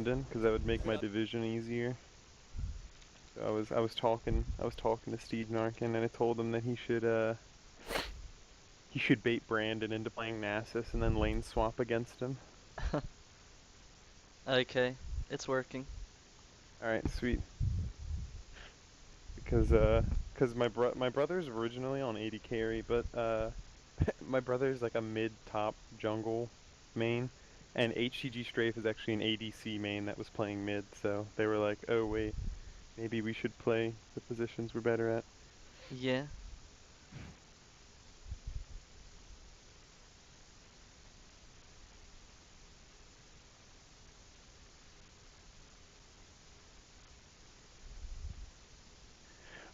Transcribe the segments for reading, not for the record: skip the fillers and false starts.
Brandon because that would make my division easier. So I was talking to Steve Narkin and I told him that he should bait Brandon into playing Nasus and then lane swap against him. Okay, it's working. All right, sweet. Because my brother's originally on AD carry, but my brother's like a mid-top jungle main, and HCG Strafe is actually an ADC main that was playing mid, so they were like, oh wait, maybe we should play the positions we're better at. Yeah.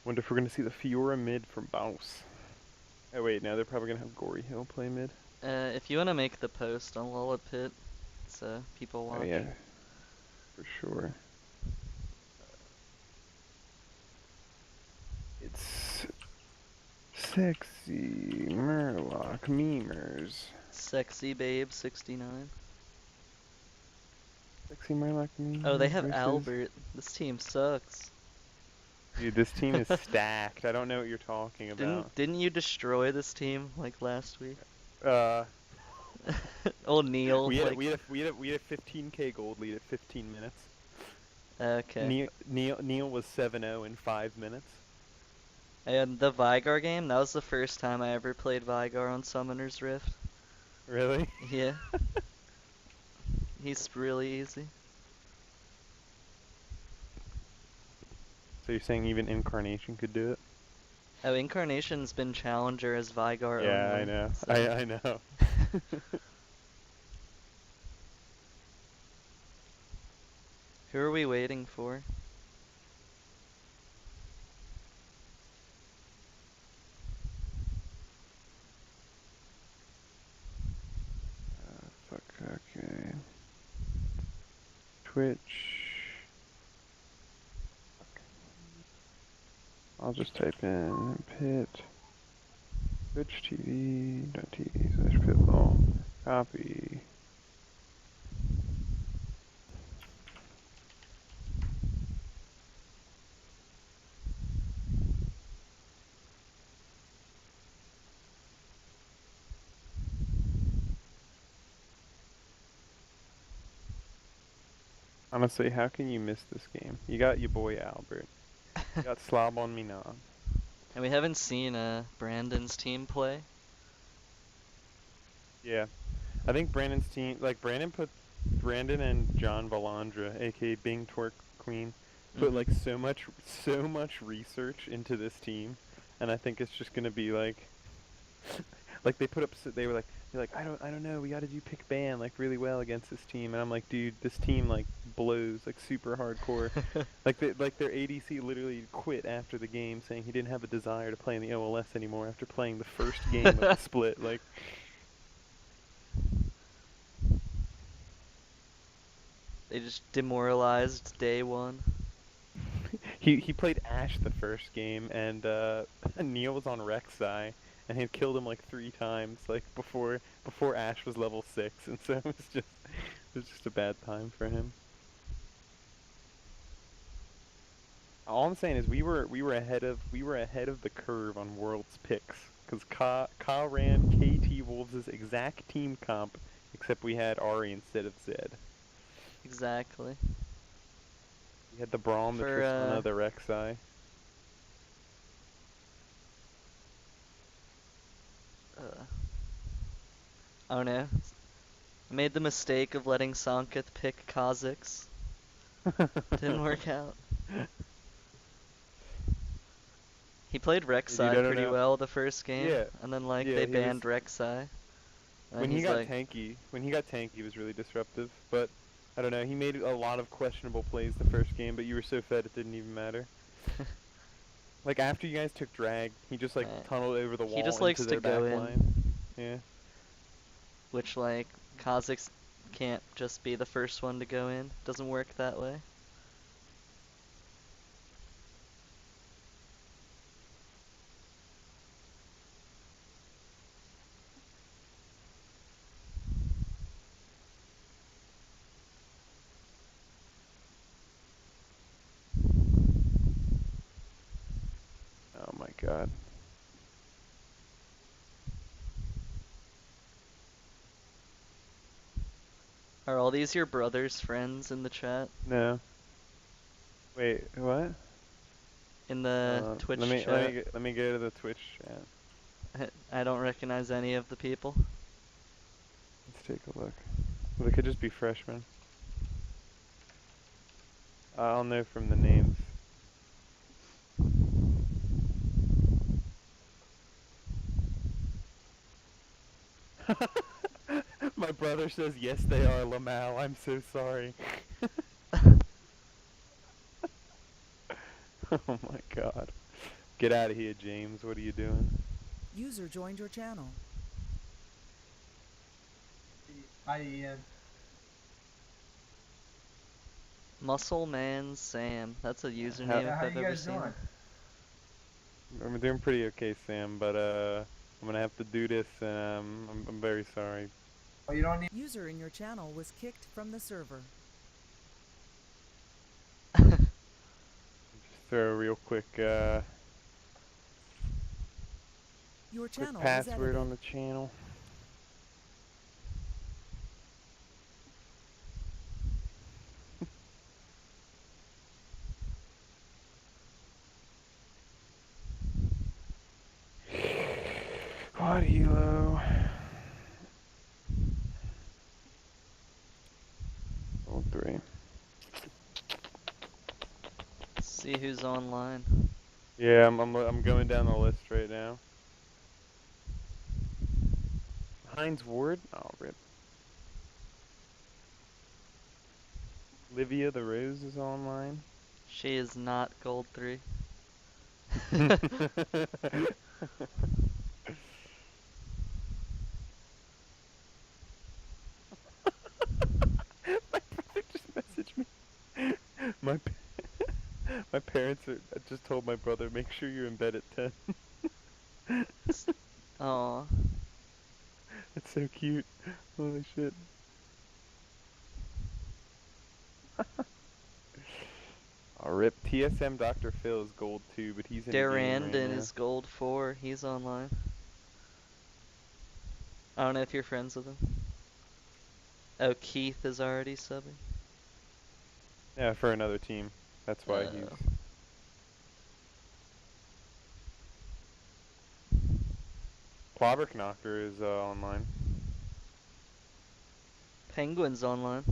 Wonder if we're gonna see the Fiora mid from Baus. Oh wait, now they're probably gonna have Gory Hill play mid. If you wanna make the post on Lola Pitt, so people Oh watch. yeah, for sure. It's sexy Murloc memers. Sexy Babe 69. Sexy Murloc Oh, they memers have versus. Albert. This team sucks. Dude, this team is stacked. I don't know what you're talking about. Didn't you destroy this team like last week? Uh, Old Neil, we had a, like, we had a, we had a, we had a 15k gold lead at 15 minutes. okay. Neil was 7-0 in 5 minutes. And the Vigar game, that was the first time I ever played Vigar on Summoner's Rift. Really? Yeah, he's really easy. So you're saying even Incarnation could do it? Oh, Incarnation's been Challenger as Vigar Yeah, I only, know. so. I know. Who are we waiting for? Fuck. Okay. Twitch. I'll just type in Pitt. Twitch TV.tv/pitbull. Copy. Honestly, how can you miss this game? You got your boy Albert. You got Slob on me now. And we haven't seen Brandon's team play. Yeah. I think Brandon's team, like Brandon and John Valandra, aka Bing Twerk Queen, put like so much research into this team, and I think it's just gonna be like they were like I don't know, we got to do pick ban like really well against this team, and I'm like, dude, this team like blows like super hardcore. Like their ADC literally quit after the game, saying he didn't have a desire to play in the OLS anymore after playing the first game of the split. Like They just demoralized day one. he played Ashe the first game, and Neil was on Rek'Sai, and he had killed him like 3 times, like before Ashe was level 6, and so it was just a bad time for him. All I'm saying is we were ahead of the curve on Worlds picks, because Ka ran KT Wolves' exact team comp, except we had Ari instead of Zed. Exactly. We had the Braum, the For Tristana, the Rek'Sai. uh, I don't know. I made the mistake of letting Sanketh pick Kha'Zix. Didn't work out. He played Dude, I Rek'Sai don't pretty know. well the first game, Yeah, and then like yeah, they he was banned Rek'Sai. And then when he he's got like, tanky. When he got tanky, he was really disruptive. But I don't know. He made a lot of questionable plays the first game, but you were so fed it didn't even matter. Like after you guys took drag, he just like uh, tunneled over the he wall just into likes to their go back in, line. Yeah. which like Kha'Zix can't just be the first one to go in. Doesn't work that way. god. Are all these your brother's friends in the chat? No. Wait, what? In the Twitch Let me chat? let me go to the Twitch chat. I don't recognize any of the people. Let's take a look. Well, they could just be freshmen. I'll know from the names. My brother says yes, they are Lamal. I'm so sorry. Oh my god. Get out of here, James. What are you doing? User joined your channel. Hi, Ian. Muscle Man Sam. That's a username How, if How I've you ever guys seen doing? it. I'm doing pretty okay, Sam, but I'm gonna have to do this, and I'm very sorry. Oh, you don't need. User in your channel was kicked from the server. Just throw a real quick Your quick channel was password edited. on the channel. Quad Hilo. Gold 3. See who's online. Yeah, I'm going down the list right now. Heinz Ward? Oh, rip. Livia the Rose is online. She is not gold 3. My brother just messaged me. My my parents just told my brother, make sure you're in bed at 10. Aw. It's so cute. Holy shit. Oh, rip. TSM Dr. Phil is gold 2, but he's in a game right Darandon now. is gold 4. He's online. I don't know if you're friends with him. Oh, Keith is already subbing. Yeah, for another team. That's why he's... Oh. Clobberknocker is online. Penguin's online.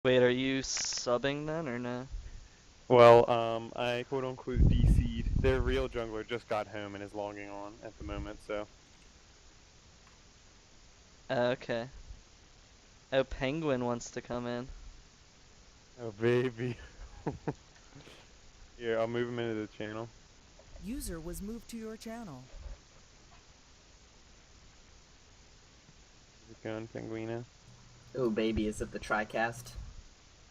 Wait, are you subbing then or no? Well, I quote unquote DC'd. Their real jungler just got home and is logging on at the moment, so. Okay. Oh, Penguin wants to come in. Oh, baby. Here, I'll move him into the channel. User was moved to your channel. How's it going, Penguino? Oh, baby, is it the TriCast?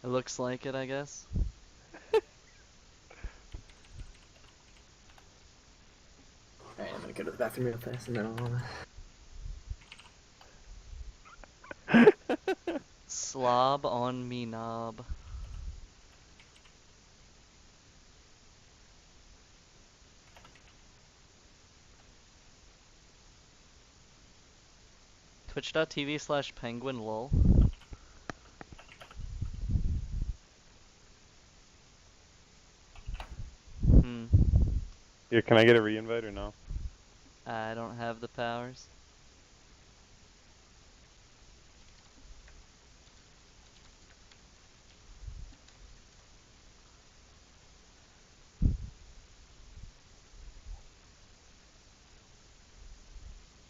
It looks like it, I guess. Alright, I'm gonna go to the bathroom real fast and then I'll... Slob on me knob. Twitch.tv/penguin lol. Here, can I get a re-invite or no? I don't have the powers.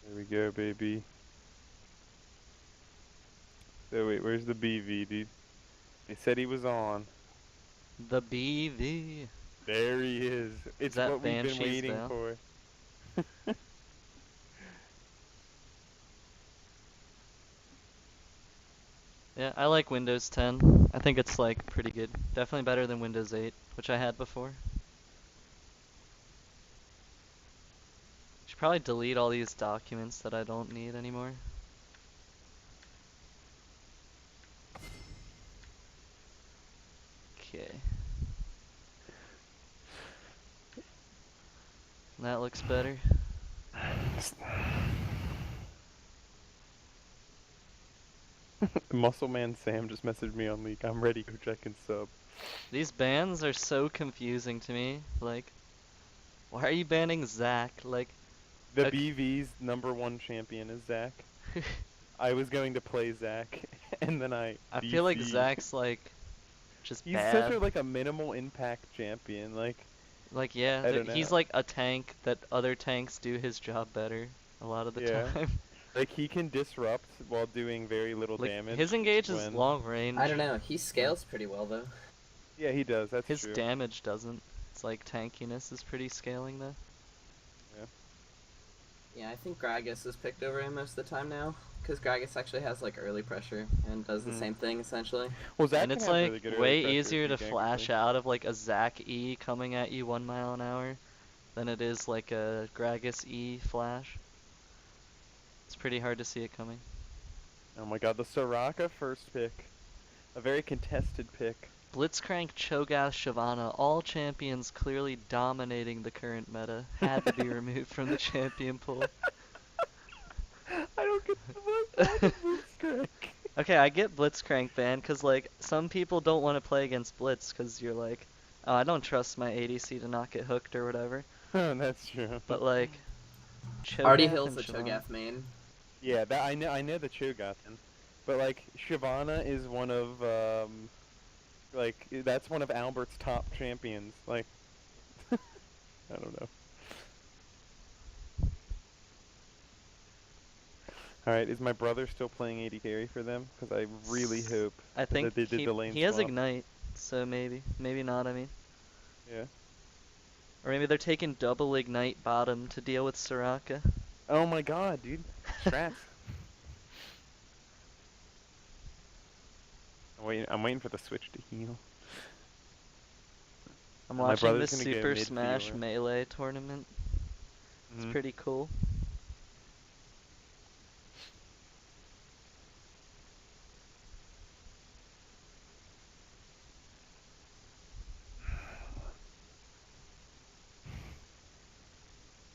There we go, baby. So wait, where's the BV, dude? They said he was on. The BV. There he is. It's that what we've been Banshee's waiting Veil? for. Yeah, I like Windows 10. I think it's like pretty good. Definitely better than Windows 8, which I had before. Should probably delete all these documents that I don't need anymore. Okay. That looks better. Muscle Man Sam just messaged me on Leak. I'm ready. Go check and sub. These bans are so confusing to me. Like, why are you banning Zach? Like, The okay. BV's #1 champion is Zach. I was going to play Zach, and then I feel like DC'd. Zach's like just He's bad. such a like a minimal impact champion. Like Yeah, I don't know. he's like a tank that other tanks do his job better a lot of the time. Like he can disrupt while doing very little Like damage. his engage is when... long range. I don't know, he scales pretty well though. Yeah, he does. That's his true. damage doesn't. It's like tankiness is pretty scaling though. Yeah, I think Gragas is picked over him most of the time now, because Gragas actually has like early pressure and does the same thing essentially. Well, Zach And can it's have like really good early way pressure if easier you to gank flash early. out of like a Zac E coming at you 1 mile an hour than it is like a Gragas E flash. It's pretty hard to see it coming. Oh my god, the Soraka first pick. A very contested pick. Blitzcrank, Cho'Gath, Shyvana, all champions clearly dominating the current meta, had to be removed from the champion pool. I don't get the Blitzcrank. Okay, I get Blitzcrank banned because like some people don't want to play against Blitz because you're like, oh, I don't trust my ADC to not get hooked or whatever. That's true. But like, Artie Cho'Gath Hill's and a Shyvana. Cho'Gath main. Yeah, that I know the Cho'Gath, but like Shyvana is one of like that's one of Albert's top champions. Like I don't know. All right, is my brother still playing AD carry for them? Because I really hope I think that they did the lane he has swap. Ignite, so maybe not. I mean, Yeah. or maybe they're taking double Ignite bottom to deal with Soraka. Oh my god, dude. Strats. I'm waiting for the switch to heal. I'm My watching the brother's gonna go Super mid Smash healer. Melee tournament. It's pretty cool.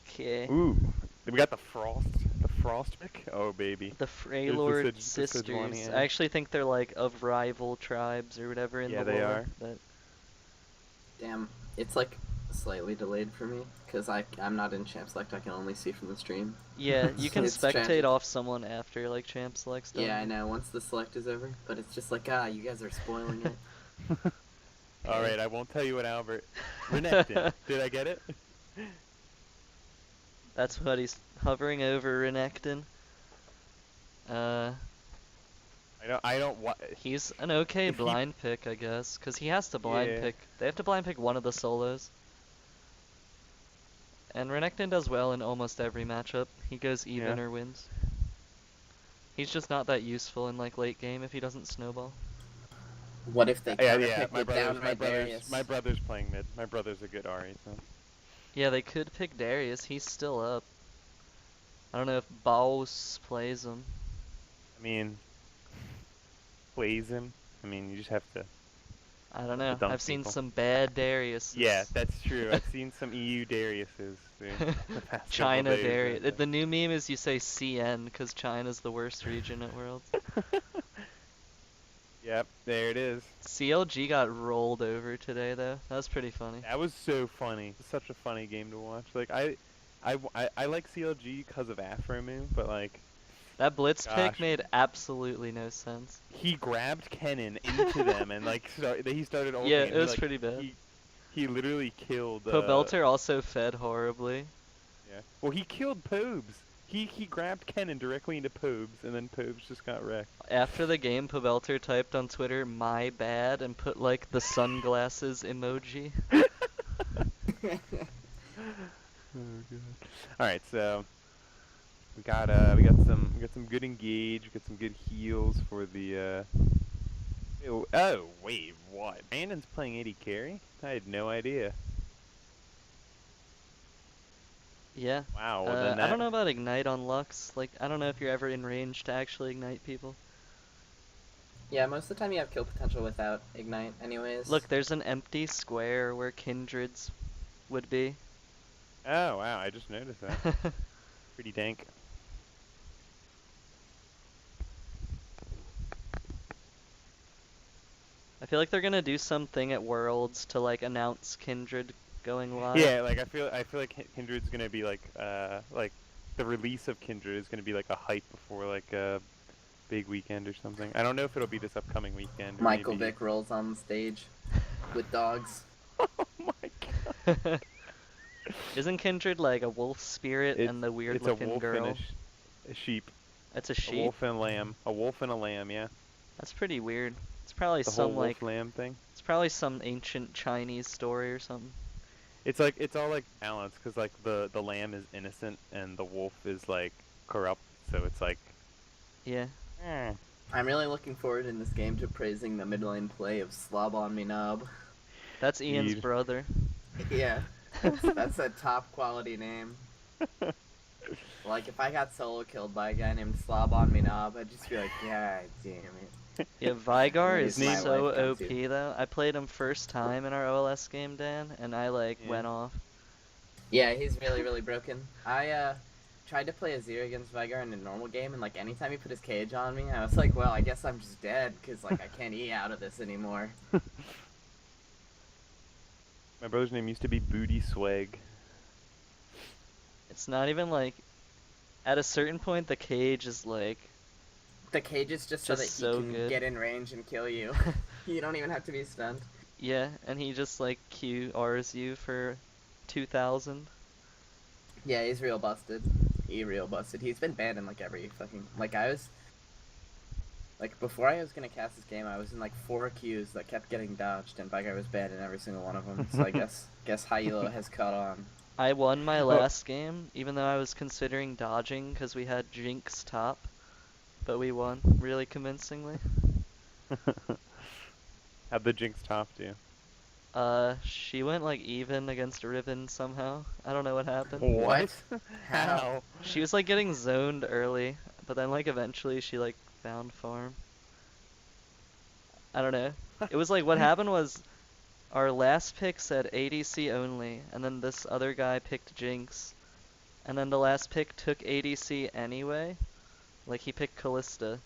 Okay. Ooh, we got the Frost pick. Oh baby. The Freylord sisters. I actually think they're like of rival tribes or whatever in the lore. Yeah, they are. But Damn, it's like slightly delayed for me because I'm not in champ select. I can only see from the stream. Yeah, you can It's spectate tragic. off someone after like champ select's done. Yeah, I know. Once the select is over, but it's just like you guys are spoiling it. All right, I won't tell you what Albert. Renekton. Did I get it? That's what he's hovering over Renekton. I don't. He's an okay If he- blind pick, I guess, because he has to blind Yeah. pick. They have to blind pick one of the solos. And Renekton does well in almost every matchup. He goes even Yeah. or wins. He's just not that useful in like late game if he doesn't snowball. What if they Yeah, counterpick my with down brother's Darius? brother's playing mid. My brother's a good Ari, so. Yeah, they could pick Darius. He's still up. I don't know if Baus plays him. I mean, plays him. I mean, you just have to. I don't know. dunk I've seen people. some bad Darius. Yeah, that's true. I've seen some EU Dariuses. The past China couple days, Darius. but- The new meme is you say CN because China's the worst region at Worlds. Yep, there it is. CLG got rolled over today though. That was pretty funny. That was so funny. It's such a funny game to watch. Like I like CLG because of Afromu, but like That blitz pick Gosh. made absolutely no sense. he grabbed Kennen into them and like he started ulting. Yeah, and it was like, pretty bad. He literally killed. Pobelter also fed horribly. Yeah. Well, he killed Pobes. He grabbed Kennen directly into Pobes, and then Pobes just got wrecked. After the game, Pobelter typed on Twitter, "My bad," and put like the sunglasses emoji. Oh god. All right, so we got some good engage, we got some good heals for the oh wait, what? Brandon's playing AD carry? I had no idea. Yeah. Wow. Well, then I don't know about ignite on Lux. Like, I don't know if you're ever in range to actually ignite people. Yeah, most of the time you have kill potential without ignite, anyways. Look, there's an empty square where kindreds would be. Oh wow, I just noticed that. Pretty dank. I feel like they're gonna do something at Worlds to like announce Kindred going live. Yeah, like I feel like Kindred's gonna be like the release of Kindred is gonna be like a hype before like a big weekend or something. I don't know if it'll be this upcoming weekend. Or Michael maybe... Vick rolls on stage with dogs. Oh my god. Isn't Kindred like a wolf spirit and the weird It's a looking wolf girl? and a sheep. It's a A sheep. wolf and a lamb. A wolf and a lamb. Yeah. That's pretty weird. It's probably The some whole like wolf lamb thing. it's probably some ancient Chinese story or something. It's like it's all like balanced because like the lamb is innocent and the wolf is like corrupt. So it's like. Yeah. I'm really looking forward in this game to praising the mid lane play of Slob on me knob. That's Ian's Indeed. brother. Yeah, that's a top quality name. Like if I got solo killed by a guy named Slob on me knob, I'd just be like, God damn it. Yeah, Vigar is My so life comes OP to. though. I played him first time in our OLS game, Dan, and I like Yeah. went off. Yeah, he's really, really broken. I tried to play a 0 against Vigar in a normal game, and like anytime he put his cage on me, I was like, well, I guess I'm just dead, because like I can't E out of this anymore. My brother's name used to be Booty Swag. It's not even like at a certain point the cage is like The cage is just so that he Just so can good. get in range and kill you. You don't even have to be stunned. yeah, and he just like QRs you for 2,000. Yeah, he's real busted. He real busted. He's been banned in like every fucking like before I was gonna cast this game, I was in like 4 queues that kept getting dodged, and Vigar was banned in every single one of them. So I guess Hyelo has caught on. I won my last game, even though I was considering dodging because we had Jinx top, but we won really convincingly. How'd the Jinx top do? She went like even against Riven somehow. I don't know what happened. What? How? She was like getting zoned early, but then like eventually she like found farm. I don't know. It was like what happened was our last pick said ADC only, and then this other guy picked Jinx, and then the last pick took ADC anyway. Like he picked Callista,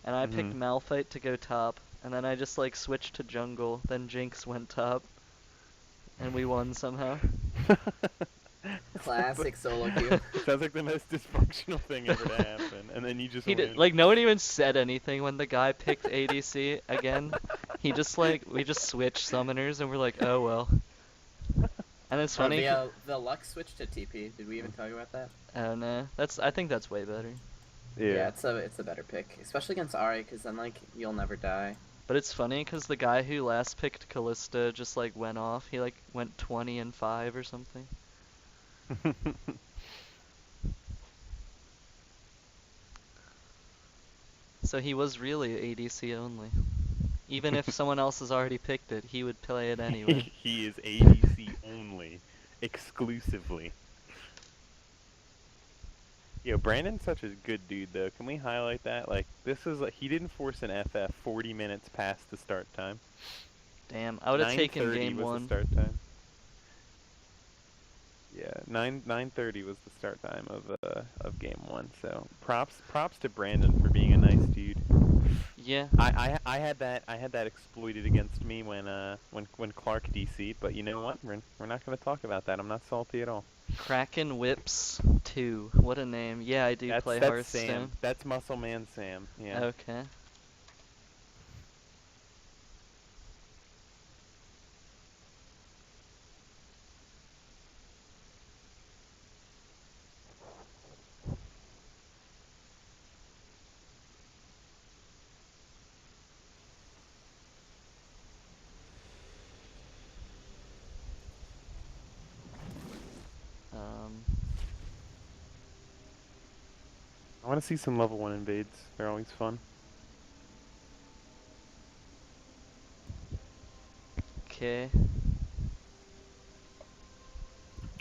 and I picked Mhm. Malphite to go top, and then I just like switched to jungle. Then Jinx went top. and we won somehow. Classic solo queue. Sounds like the most dysfunctional thing ever to happen, and then you just He win. did, like, no one even said anything when the guy picked ADC again. He just, like, we just switched summoners, and we're like, oh well. And it's Oh, funny. the Lux switched to TP. Did we even talk about that? Oh no, I think that's way better. Yeah. It's a better pick, especially against Ari, because then like you'll never die. But it's funny because the guy who last picked Callista just like went off. He like went 20-5 or something. So he was really ADC only. Even if someone else has already picked it, he would play it anyway. He is ADC only, exclusively. Yo, Brandon's such a good dude, though. Can we highlight that? Like, this is like he didn't force an FF 40 minutes past the start time. Damn, I would have taken 9:30 game was one. the start time. Yeah, 9:30 was the start time of game one. So props to Brandon for being a nice dude. Yeah. I had that exploited against me when Clark DC'd, but you know what? We're not gonna talk about that. I'm not salty at all. Kraken Whips 2. What a name. Yeah, I do play That's Hearthstone. Sam. That's Muscle Man Sam. Yeah. Okay. I want to see some level 1 invades. They're always fun. Okay.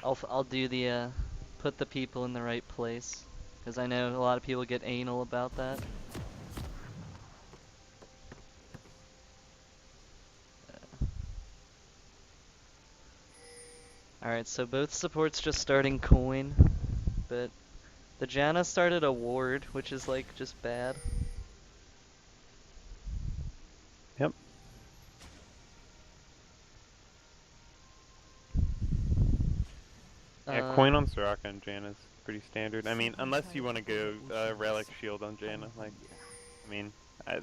I'll do the put the people in the right place, because I know a lot of people get anal about that. Alright, so both supports just starting coin, but the Janna started a ward, which is like just bad. Yep. Yeah, coin on Soraka and Janna is pretty standard. I mean, unless you want to go Relic Shield on Janna, like, I mean,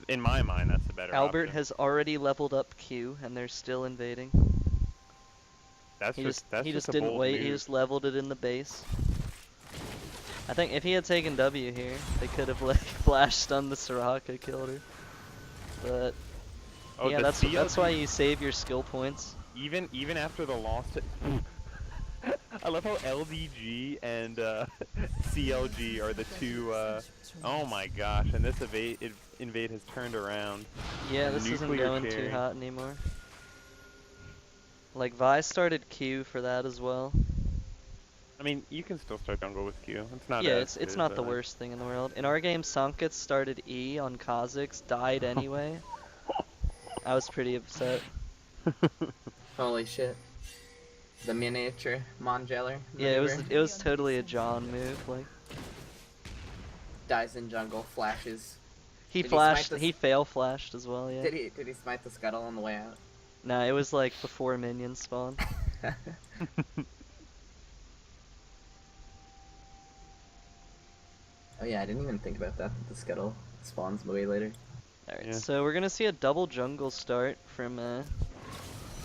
in my mind, that's the better Albert option. has already leveled up Q, and they're still invading. That's He just a didn't bold wait. move. He just leveled it in the base. I think if he had taken W here, they could have like flash stunned the Soraka, killed her. But Oh, yeah, the that's why CLG you save your skill points. even after the loss to I love how LDG and CLG are the two. Oh my gosh! And this invade has turned around. Yeah, this isn't Nuclear going too carry. hot anymore. Like Vi started Q for that as well. I mean, you can still start jungle with Q. It's not. Yeah, as it's good, not the but, worst thing in the world. In our game, Sanketh started E on Kha'Zix, died anyway. I was pretty upset. Holy shit. The miniature Mongeller Yeah, maneuver. it was totally a John move. Like Dies in jungle, flashes. he Did he smite flashed, the he fail flashed as well. Yeah. Did he smite the scuttle on the way out? Nah, it was like before minions spawn. Oh yeah, I didn't even think about that. The scuttle spawns way later. Alright, Yeah. so we're gonna see a double jungle start from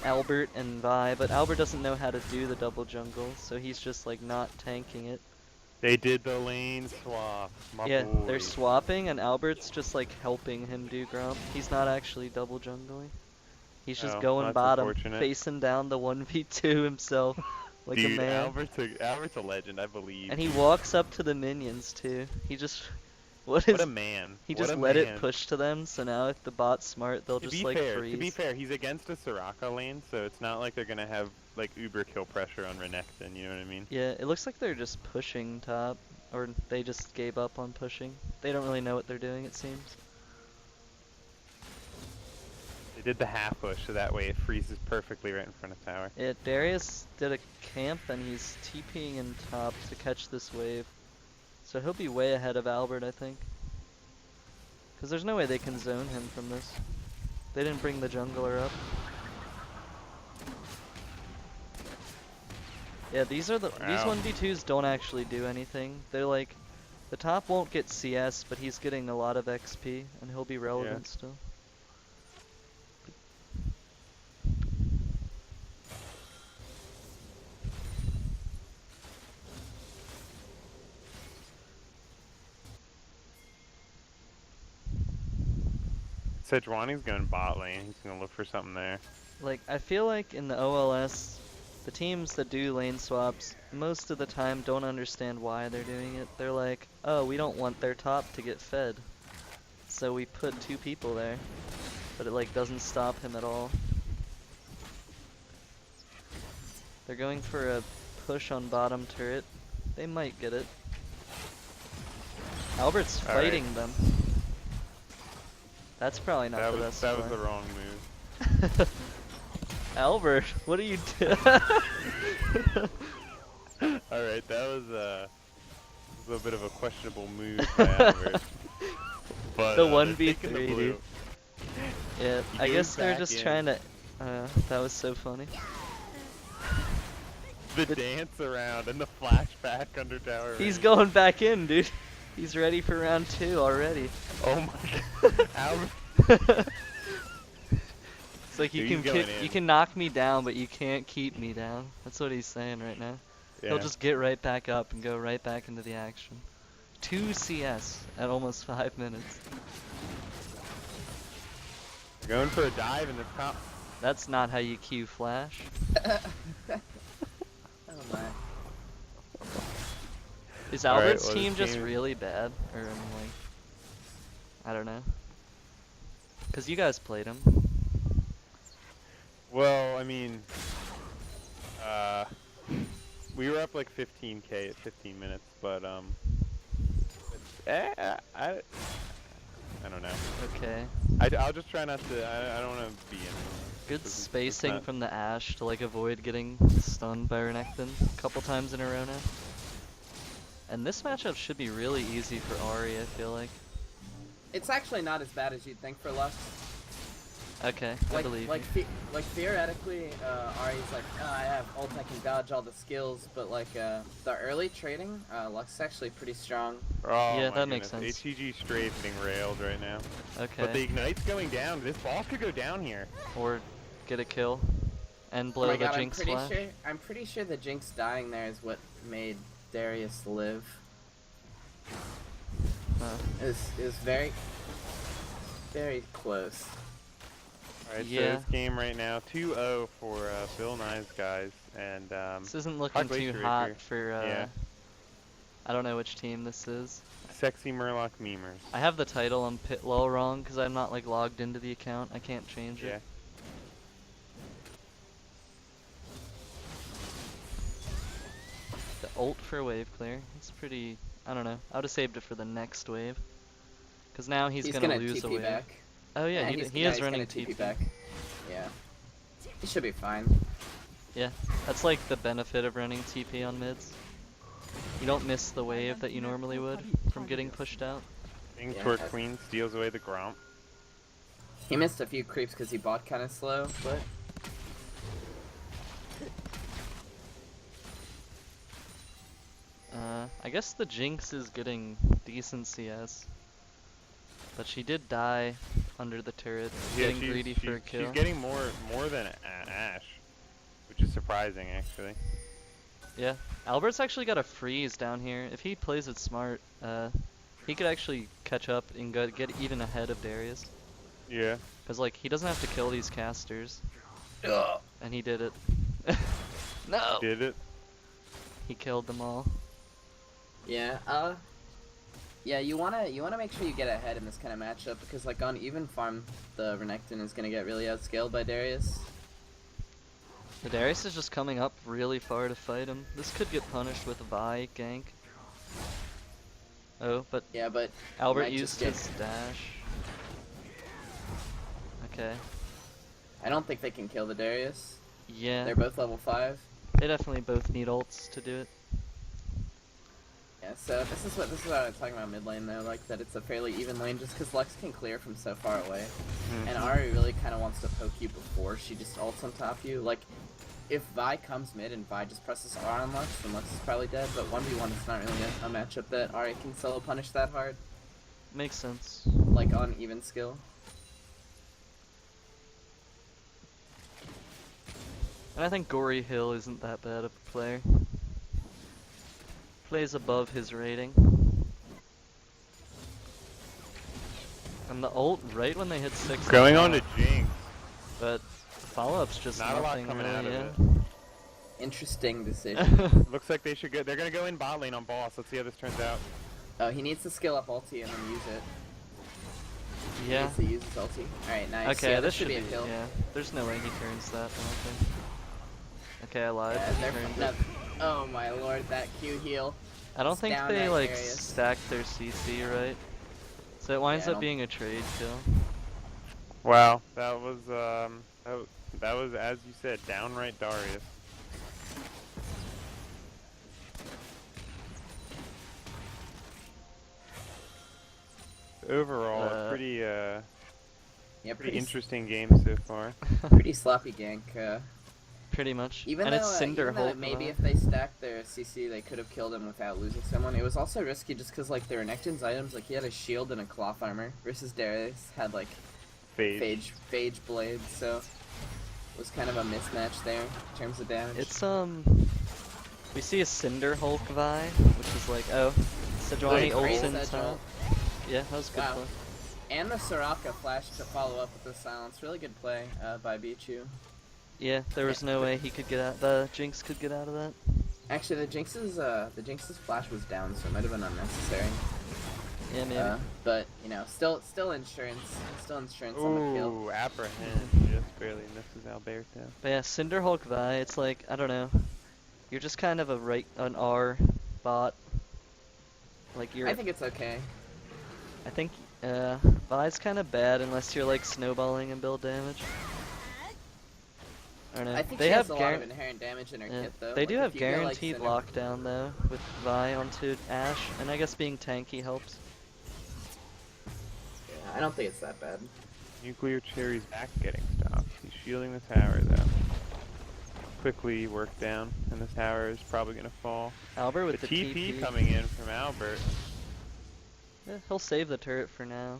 Albert and Vi, but Albert doesn't know how to do the double jungle, so he's just like not tanking it. They did the lane swap. My Yeah, boy. they're swapping and Albert's just like helping him do Gromp. He's not actually double jungling. He's just Oh, going that's bottom, unfortunate. facing down the 1v2 himself like Dude, a man. Albert's a legend, I believe. And he walks up to the minions too. He just What a man. He What just a let man. it push to them, so now if the bot's smart, they'll To just be like fair, freeze. to be fair, he's against a Soraka lane, so it's not like they're gonna have like uber kill pressure on Renekton. You know what I mean? Yeah, it looks like they're just pushing top, or they just gave up on pushing. They don't really know what they're doing, it seems. They did the half push, so that way it freezes perfectly right in front of tower. Yeah, Darius did a camp and he's TPing in top to catch this wave. So he'll be way ahead of Albert, I think. Because there's no way they can zone him from this. They didn't bring the jungler up. Yeah, these Wow. 1v2s don't actually do anything. They're like, the top won't get CS, but he's getting a lot of XP, and he'll be relevant still. Sejuani's going bot lane. He's gonna look for something there. Like, I feel like in the OLS, the teams that do lane swaps, most of the time don't understand why they're doing it. They're like, oh, we don't want their top to get fed, so we put 2 people there. But it like doesn't stop him at all. They're going for a push on bottom turret. They might get it. Albert's fighting them. That's probably not the best That was play. the wrong move. Albert, what are you doing? Alright, that was a little bit of a questionable move by Albert. But, The they're taking 1v3, blue. dude. Yeah, He I goes guess they're back just in. trying to. That was so funny. The dance around and the flashback under tower. He's range. going back in, dude. He's ready for round 2 already. Oh my god. Albert. It's like you Dude, he's can going in. you can knock me down, but you can't keep me down. That's what he's saying right now. Yeah. He'll just get right back up and go right back into the action. 2 CS at almost 5 minutes. Going for a dive in the top. That's not how you Q flash. Oh my. Is Alright, Albert's well, team this just game- really bad? Or like, I don't know. Cause you guys played him. Well, I mean, we were up like 15k at 15 minutes, but I don't know. Okay. I'll just try not to. I don't want to be in. Good This is spacing not- from the Ashe to like avoid getting stunned by Renekton a couple times in a row now. And this matchup should be really easy for Ahri, I feel like. It's actually not as bad as you'd think for Lux. Okay, I believe you. Like theoretically, Ahri's like, oh, I have ult, I can dodge all the skills, but like the early trading, Lux is actually pretty strong. Oh Yeah, my that makes goodness. sense. HEG straight getting railed right now. Okay. But the Ignite's going down. This ball could go down here. Or get a kill and Oh blow my the god, Jinx flash. I'm pretty sure the Jinx dying there is what made Darius live. It was very, very close. Alright, Yeah. so this game right now, 2-0 for Bill Nye's guys, and This isn't looking Glacier too Raker. hot for Yeah. I don't know which team this is. Sexy Murloc memers. I have the title on Pitt lol wrong because I'm not like logged into the account. I can't change Yeah. it. The ult for wave clear. It's pretty. I don't know. I would have saved it for the next wave. Because now he's gonna lose a TP wave. back. Oh yeah, he's he is gonna running TP TP. back. Yeah. He should be fine. Yeah, that's like the benefit of running TP on mids. You don't miss the wave that you normally would from getting pushed out. Being Yeah. Twerk Queen steals away the Gromp. He missed a few creeps because he bought kind of slow, but I guess the Jinx is getting decent CS. But she did die under the turret, getting greedy for a kill. She's getting more than Ashe, which is surprising actually. Yeah, Albert's actually got a freeze down here. If he plays it smart, he could actually catch up and get even ahead of Darius. Yeah. Cause like he doesn't have to kill these casters, and he did it. No, Did it? he killed them all. yeah. Yeah, you wanna make sure you get ahead in this kind of matchup because like on even farm, the Renekton is gonna get really outscaled by Darius. The Darius is just coming up really far to fight him. This could get punished with a Vi gank. Oh, but Yeah, but Albert might used just get- his dash. Okay. I don't think they can kill the Darius. Yeah, They're both level 5. they definitely both need ults to do it. Yeah, so this is what I was talking about mid lane though, like that it's a fairly even lane just because Lux can clear from so far away. And Ahri really kind of wants to poke you before she just ults on top of you. Like, if Vi comes mid and Vi just presses R on Lux, then Lux is probably dead, but 1v1 is not really a matchup that Ari can solo punish that hard, Makes sense. like on even skill. And I think Gory Hill isn't that bad of a player. Plays above his rating. And the ult right when they hit 6. Going on to Jinx. But follow-up's just Not a lot nothing coming really, out of yeah. it. Interesting decision. Looks like they should go. They're gonna go in bot lane on boss. Let's see how this turns out. Oh, he needs to skill up ulti and then use it. He Yeah. needs to use his ulti. Alright, nice. Okay, yeah, this should be a kill. Yeah, there's no way he turns that, I don't think. Okay, I lied. Yeah, He they're turned no, it. oh my lord, that Q heal. I don't It's think down they that like area. stacked their CC right. So it winds Yeah, I up don't- being a trade kill. Wow, that was that was as you said, downright Darius. Overall, pretty Yeah, pretty s- interesting game so far. pretty sloppy gank. Pretty much. Even and though, it's Cinder even though Hulk. maybe if they stacked their CC, they could have killed him without losing someone. It was also risky just because like their Renekton's items, like he had a shield and a cloth armor, versus Darius had like phage blade, so it was kind of a mismatch there in terms of damage. It's we see a Cinder Hulk Vi, which is like, oh, Sejuani Great Olsen Sedge style. ult. Yeah, that was a good Wow. play. And the Soraka flash to follow up with the silence. Really good play by Bichu. Yeah, there was no way he could get out. The Jinx could get out of that. Actually, the Jinx's flash was down, so it might have been unnecessary. Yeah, maybe. But you know, still insurance on the kill. Ooh, apprehend just barely misses Alberto. But yeah, Cinder Hulk Vi, it's like, I don't know. You're just kind of an R bot. Like you're. I think it's okay. I think Vi's kind of bad unless you're like snowballing and build damage. I don't know. I think they she have has a lot of inherent damage in her yeah. kit, though. They Like, do if have you go, like, guaranteed Cinder- lockdown though with Vi onto Ashe, and I guess being tanky helps. Yeah, I don't think it's that bad. Nuclear Cherry's back getting stopped. He's shielding the tower though. Quickly work down, and the tower is probably gonna fall. Albert with The the TP coming in from Albert. Yeah, he'll save the turret for now.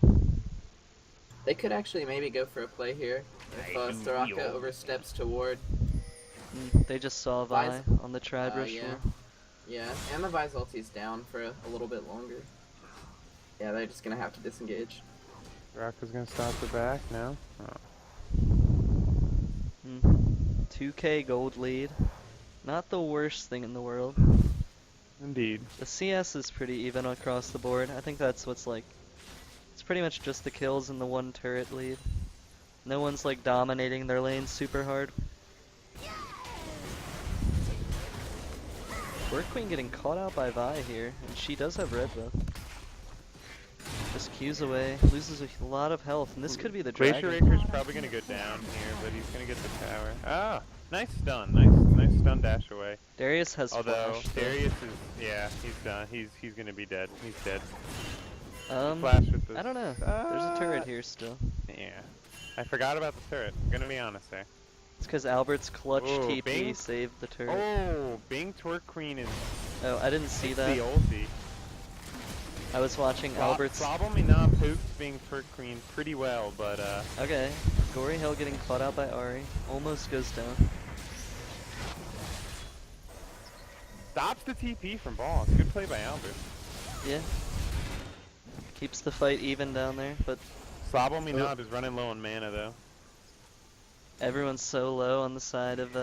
They could actually maybe go for a play here. If Soraka oversteps to ward. They just saw Vi Vi's- on the Trad Rush. Yeah. Yeah, and the Vi's ulti's down for a little bit longer. Yeah, they're just gonna have to disengage. Rocco's gonna stop the back now. Oh. 2k gold lead. Not the worst thing in the world. Indeed. The CS is pretty even across the board. I think that's what's like. It's pretty much just the kills and the one turret lead. No one's like dominating their lane super hard. Twerk Queen getting caught out by Vi here, and she does have red buff. Just Q's away, loses a lot of health, and this could be the Glacier dragon. Raker's probably gonna go down here, but he's gonna get the tower. Ah, nice stun, nice stun dash away. Darius has Although flash. though. Darius is, yeah, he's done. He's gonna be dead. He's dead. Um, Flash with the. I don't know. There's a turret here still. Yeah, I forgot about the turret. I'm gonna be honest there. It's because Albert's clutch Ooh, TP Bing? saved the turret. Oh, Bing Twerk Queen is Oh, I didn't see that. the ulti. I was watching Albert's. Probably not poked Bing Twerk Queen pretty well, but Okay, Gory Hill getting caught out by Ari. Almost goes down. stops the TP from boss. Good play by Albert. Yeah. Keeps the fight even down there, but Slobble Me Not is running low on mana though. everyone's so low on the side of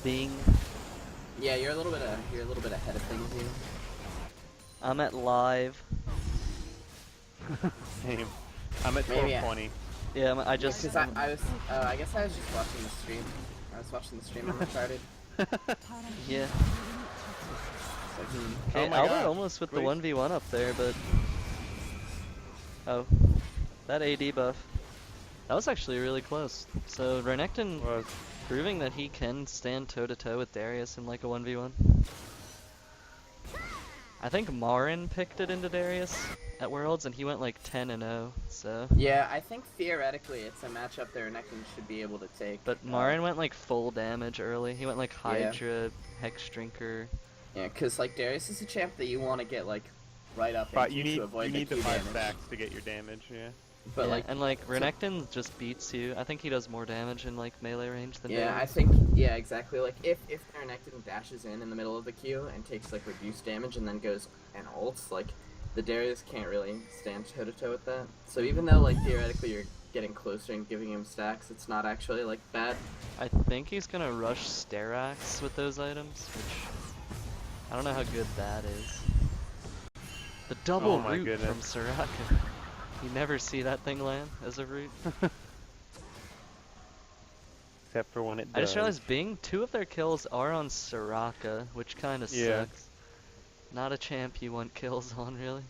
Bing. Yeah, you're a little bit ahead of things here. I'm at live. Same. I'm at Maybe, 1220. Yeah, I just. Because I guess I was just watching the stream. I was watching the stream and retarded. Yeah. So, Okay, Oh my Albert gosh, almost with the please. 1v1 up there, but. Oh. That AD buff. That was actually really close. So Renekton Was proving that he can stand toe to toe with Darius in like a 1v1. I think Marin picked it into Darius at Worlds, and he went like 10-0. So. Yeah, I think theoretically it's a matchup that Renekton should be able to take. But Marin went like full damage early. He went like Hydra, Hex Drinker. Yeah, because like Darius is a champ that you want to get like right up But into to avoid the Q 5 damage. stacks to get your damage, yeah. But yeah, like, and like Renekton just beats you. I think he does more damage in like melee range than yeah, Darius. I think, yeah, exactly. Like if Renekton dashes in the middle of the queue and takes like reduced damage and then goes and ults, like the Darius can't really stand toe to toe with that. So even though like theoretically you're getting closer and giving him stacks, it's not actually like bad. I think he's gonna rush Sterax with those items, which I don't know how good that is. The double Oh my root goodness. from Soraka. You never see that thing land as a root. Except for when it does. I just realized Bing, 2 of their kills are on Soraka, which kind of Yeah. sucks. Not a champ you want kills on, really.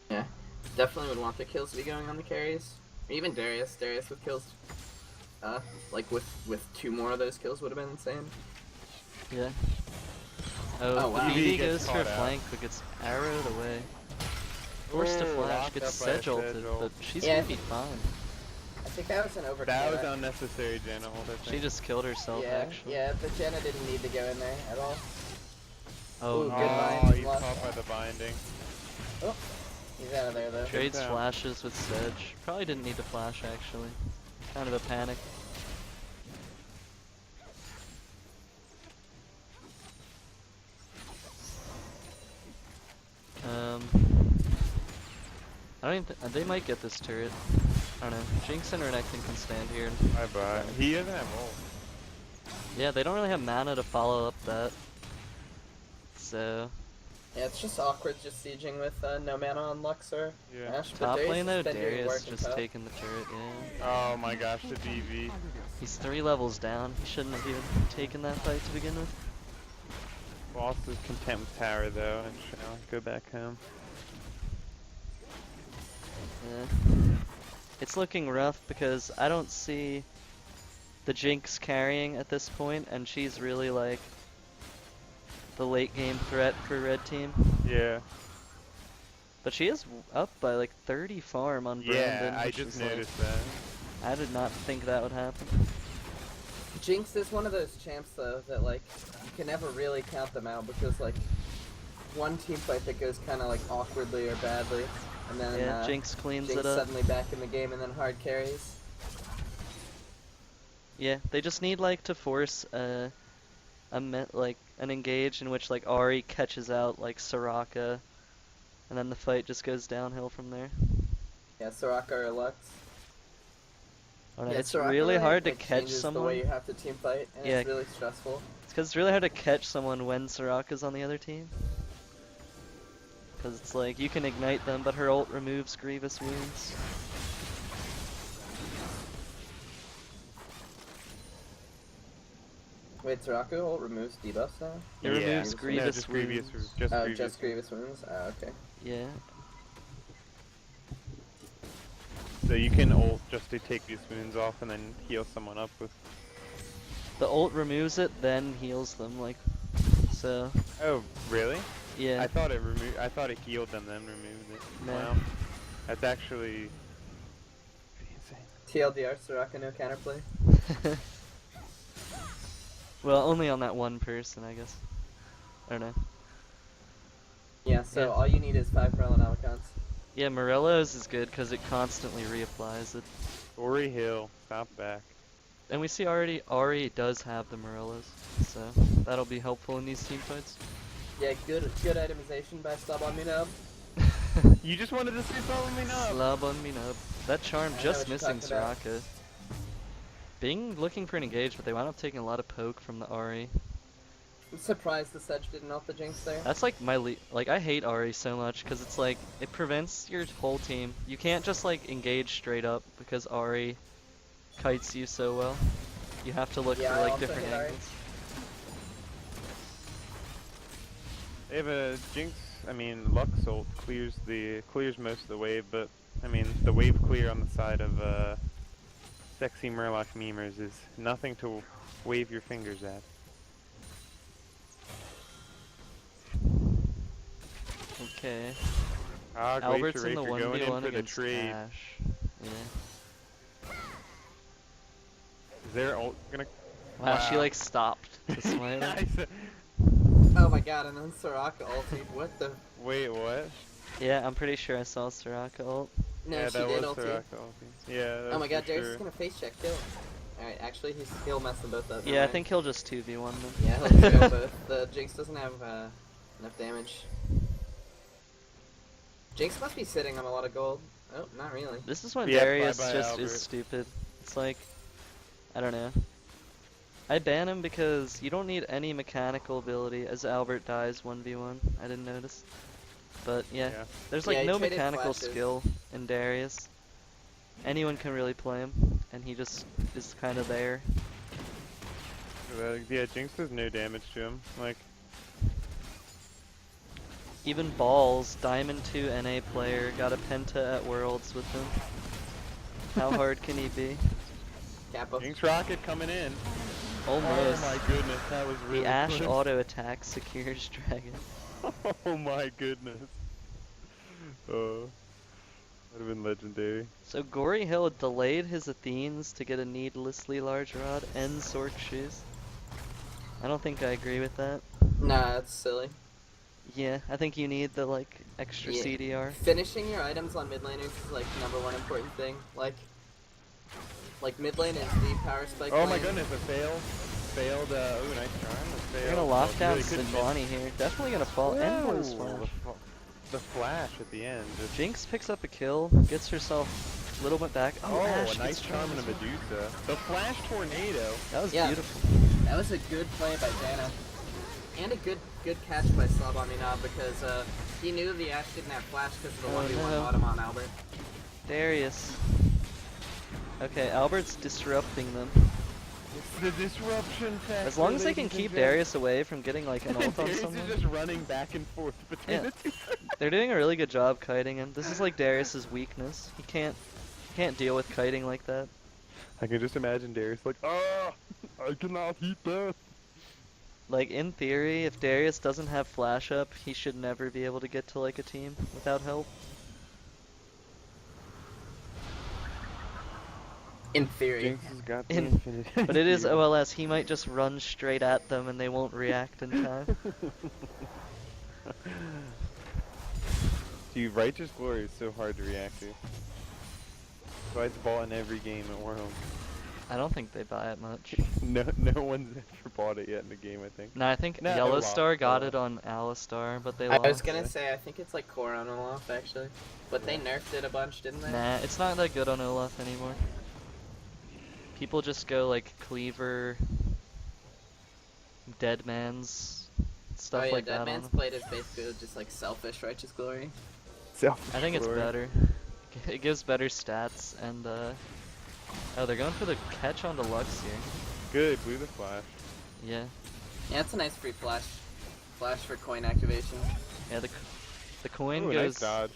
Yeah, definitely would want the kills to be going on the carries. Even Darius with kills. Like with 2 more of those kills would have been insane. Yeah. Oh, Oh, wow. the BB BB gets goes for a caught out. flank, but gets arrowed away. Forced to Ooh, flash, locked gets up by a sedge ulted, sedge ult. but she's Yeah. gonna be fine. I think that was an overkill. That was right? unnecessary Jenna ult, I think. She just killed herself, Yeah, actually. yeah, but Jenna didn't need to go in there at all. Oh, Ooh, no. good Oh, bind. you Lost. caught by the binding. Oh, he's out of there though. Trades down. flashes with sedge. Probably didn't need to flash, actually. Kind of a panic. I don't even they might get this turret. I don't know. Jinx and Renekton can stand here. And Bye-bye. He doesn't have ult. yeah, they don't really have mana to follow up that. So, Yeah, it's just awkward just sieging with no mana on Lux or Yeah. Ashe. But top Darius lane though, has been doing Darius work in just top. taking the turret, yeah. Oh my gosh, the DV. He's 3 levels down. He shouldn't have even taken that fight to begin with. Lost his content with tower though, and shall go back home. Yeah. It's looking rough because I don't see the Jinx carrying at this point, and she's really like the late game threat for red team. Yeah. But she is up by like 30 farm on Brandon. Yeah, I which just is, like, noticed that. I did not think that would happen. Jinx is one of those champs though that like you can never really count them out because like one team fight that goes kind of like awkwardly or badly, and then Yeah, Jinx cleans Jinx it up. suddenly back in the game and then hard carries. Yeah, they just need like to force like an engage in which like Ahri catches out like Soraka, and then the fight just goes downhill from there. Yeah, Soraka or Lux. I don't know, Yeah, it's Soraka really hard to like, catch changes someone. the way you have to team fight, and Yeah. it's really stressful. It's because it's really hard to catch someone when Soraka's on the other team. Because it's like, you can ignite them, but her ult removes grievous wounds. Wait, Soraka ult removes debuffs now? It removes No, grievous just grievous, wounds. just Oh, grievous. just grievous wounds? Oh, okay. Yeah. So you can ult just to take these wounds off and then heal someone up with. The ult removes it, then heals them, like, so, Oh, really? yeah. I thought it healed them, then removed it. No. Wow. That's actually insane. TLDR, Soraka no counterplay. Well, only on that one person, I guess. I don't know. Yeah, so Yeah. all you need is 5 Merlin Alicons. Yeah, Morello's is good because it constantly reapplies it. Ori Hill, stop back. And we see already Ahri does have the Morellos, so that'll be helpful in these team fights. Yeah, good itemization by Slab on me now. You just wanted to say follow me now. Slab on me up. That charm I know just what you're missing talking about. Soraka. Bing looking for an engage, but they wound up taking a lot of poke from the Ahri. I'm surprised the Sedge didn't ult the Jinx there. That's like my like I hate Ahri so much because it's like it prevents your whole team. You can't just like engage straight up because Ahri kites you so well. You have to look Yeah, for I like also different hate Ahri. angles. They have a Jinx, I mean, Lux ult clears most of the wave, but I mean, the wave clear on the side of sexy Murloc memers is nothing to wave your fingers at. Okay. Ah, Albert's Glacier in the Racer going in 1v1 for the against trade. Ash. Yeah. Is their ult gonna... Wow, she like stopped to smite I him. said- Oh my god, and then Soraka ulti. What the? Wait, what? Yeah, I'm pretty sure I saw Soraka ult. No, yeah, she that did was ulti. Soraka ulti. Yeah, Oh my god, for Darius sure. is gonna face check kill. Alright, actually, he'll mess them both up. Yeah, I never think he'll just 2v1 them. mind. Yeah, he'll kill both. The Jinx doesn't have enough damage. Jinx must be sitting on a lot of gold. Oh, not really. This is when Yeah, Darius bye-bye, just Albert. is stupid. It's like, I don't know. I ban him because you don't need any mechanical ability as Albert dies 1v1. I didn't notice. But yeah, Yeah. there's like Yeah, he no traded mechanical flashes. skill in Darius. Anyone can really play him, and he just is kind of there. Yeah, Jinx does no damage to him. Like, Even Balls, Diamond 2 NA player, got a penta at Worlds with him. How hard can he be? Kappa. Jinx Rocket coming in. Almost. Oh my goodness, that was really The Ashe close. auto attack secures Dragon. Oh my goodness. Would have been legendary. So Gory Hill delayed his Athenes to get a needlessly large rod and Sork shoes. I don't think I agree with that. Nah, that's silly. Yeah, I think you need the like extra Yeah. CDR. Finishing your items on mid laners is like #1 important thing. Like mid lane is the power spike. Oh my lane. goodness, a failed, ooh, nice charm. A They're failed. gonna lock Well, down really couldn't miss. Sejuani here. Definitely gonna fall. And what is Whoa, flash? the flash at the end. Just, Jinx picks up a kill, gets herself a little bit back. Oh, oh, Ashe a nice gets charm and a charmed as well. Medusa. The flash tornado. That was Yeah. beautiful. That was a good play by Dana. And a good catch by Slobomina because he knew the Ashe didn't have flash because of the Oh, 1v1 no. bottom on Albert. Darius. Okay, Albert's disrupting them. It's the disruption factor. As long as they can ladies and keep gentlemen. Darius away from getting like an ult on Darius someone. is just running back and forth between Yeah. the two. They're doing a really good job kiting him. This is like Darius's weakness. He can't deal with kiting like that. I can just imagine Darius like, ah, I cannot eat that. Like in theory, if Darius doesn't have flash up, he should never be able to get to like a team without help. In theory. Jinx has got the In- infinite. But it is OLS, he might just run straight at them and they won't react in time. Dude, Righteous Glory is so hard to react to. That's why it's bought in every game at World. I don't think they buy it much. No one's ever bought it yet in the game, I think. No, I think No, Yellowstar Olaf, got Olaf. it on Alistar, but they I lost. was gonna say, I think it's like core on Olaf actually. But they nerfed it a bunch, didn't they? Nah, it's not that good on Olaf anymore. People just go like Cleaver, Deadman's, stuff oh yeah, like that on Deadman's them. Blade is basically just like selfish Righteous Glory. Selfish I think it's Glory. better. It gives better stats and oh, they're going for the catch onto Lux here. Good, blew the flash. Yeah. Yeah, it's a nice free flash. Flash for coin activation. Yeah, the coin Ooh, a goes nice dodge.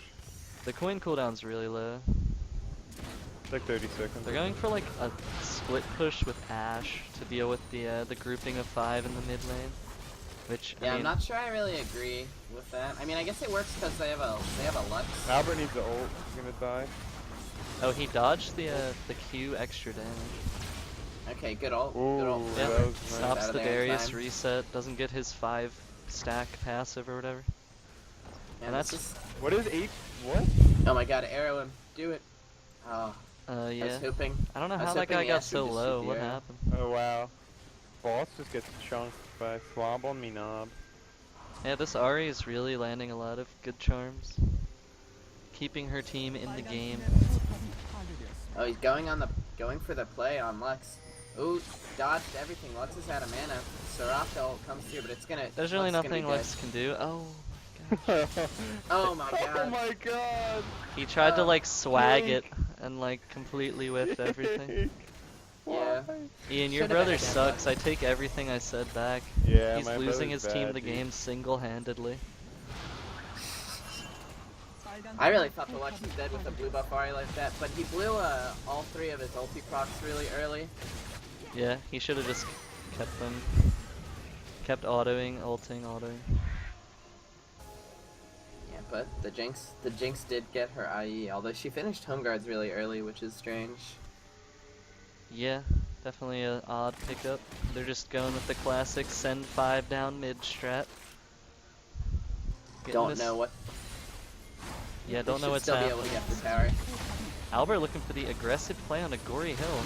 the coin cooldown's really low. It's like 30 seconds. They're going for like a split push with Ashe to deal with the grouping of 5 in the mid lane. Which Yeah, I I'm mean, not sure I really agree with that. I mean, I guess it works because they have a Lux. Albert needs the ult. He's gonna die. oh, he dodged the Q extra damage. Okay, good ult. Good Ooh, ult. Yeah, that was nice. stops Out of the there in Darius time. reset, doesn't get his 5 stack passive or whatever. Yeah, And this that's- is- What is 8? What? Oh my god, arrow him. Do it. Oh, I was Yeah. hoping. I don't know I was how that hoping guy the got Ashe so would just low. shoot the What arrow. happened? Oh wow. Boss just gets chunked by Slob on me knob. Yeah, this Ahri is really landing a lot of good charms. Keeping her team in the game. Oh, he's going for the play on Lux. Ooh, dodged everything. Lux is out of mana. Soraka ult comes through, but it's gonna. There's really Lux is gonna nothing be Lux dead. can do. Oh, Oh my Oh god. my god. he tried to Oh, like swag Yank. it and like completely whiffed everything. Yeah. Ian, your Should've brother been a dead sucks. Lux. I take everything I said back. Yeah, He's my losing brother's his team bad, the dude. game single-handedly. I really thought the Lux was dead with a blue buff Ahri like that, but he blew all 3 of his ulti procs really early. Yeah, he should have just kept them. Kept autoing, ulting, autoing. Yeah, but the Jinx did get her IE, although she finished home guards really early, which is strange. Yeah, definitely an odd pickup. They're just going with the classic send 5 down mid strat. Getting Don't this- know what. Yeah, They don't know should what's still be able happening. to get the tower. Albert looking for the aggressive play on a Gory Hill,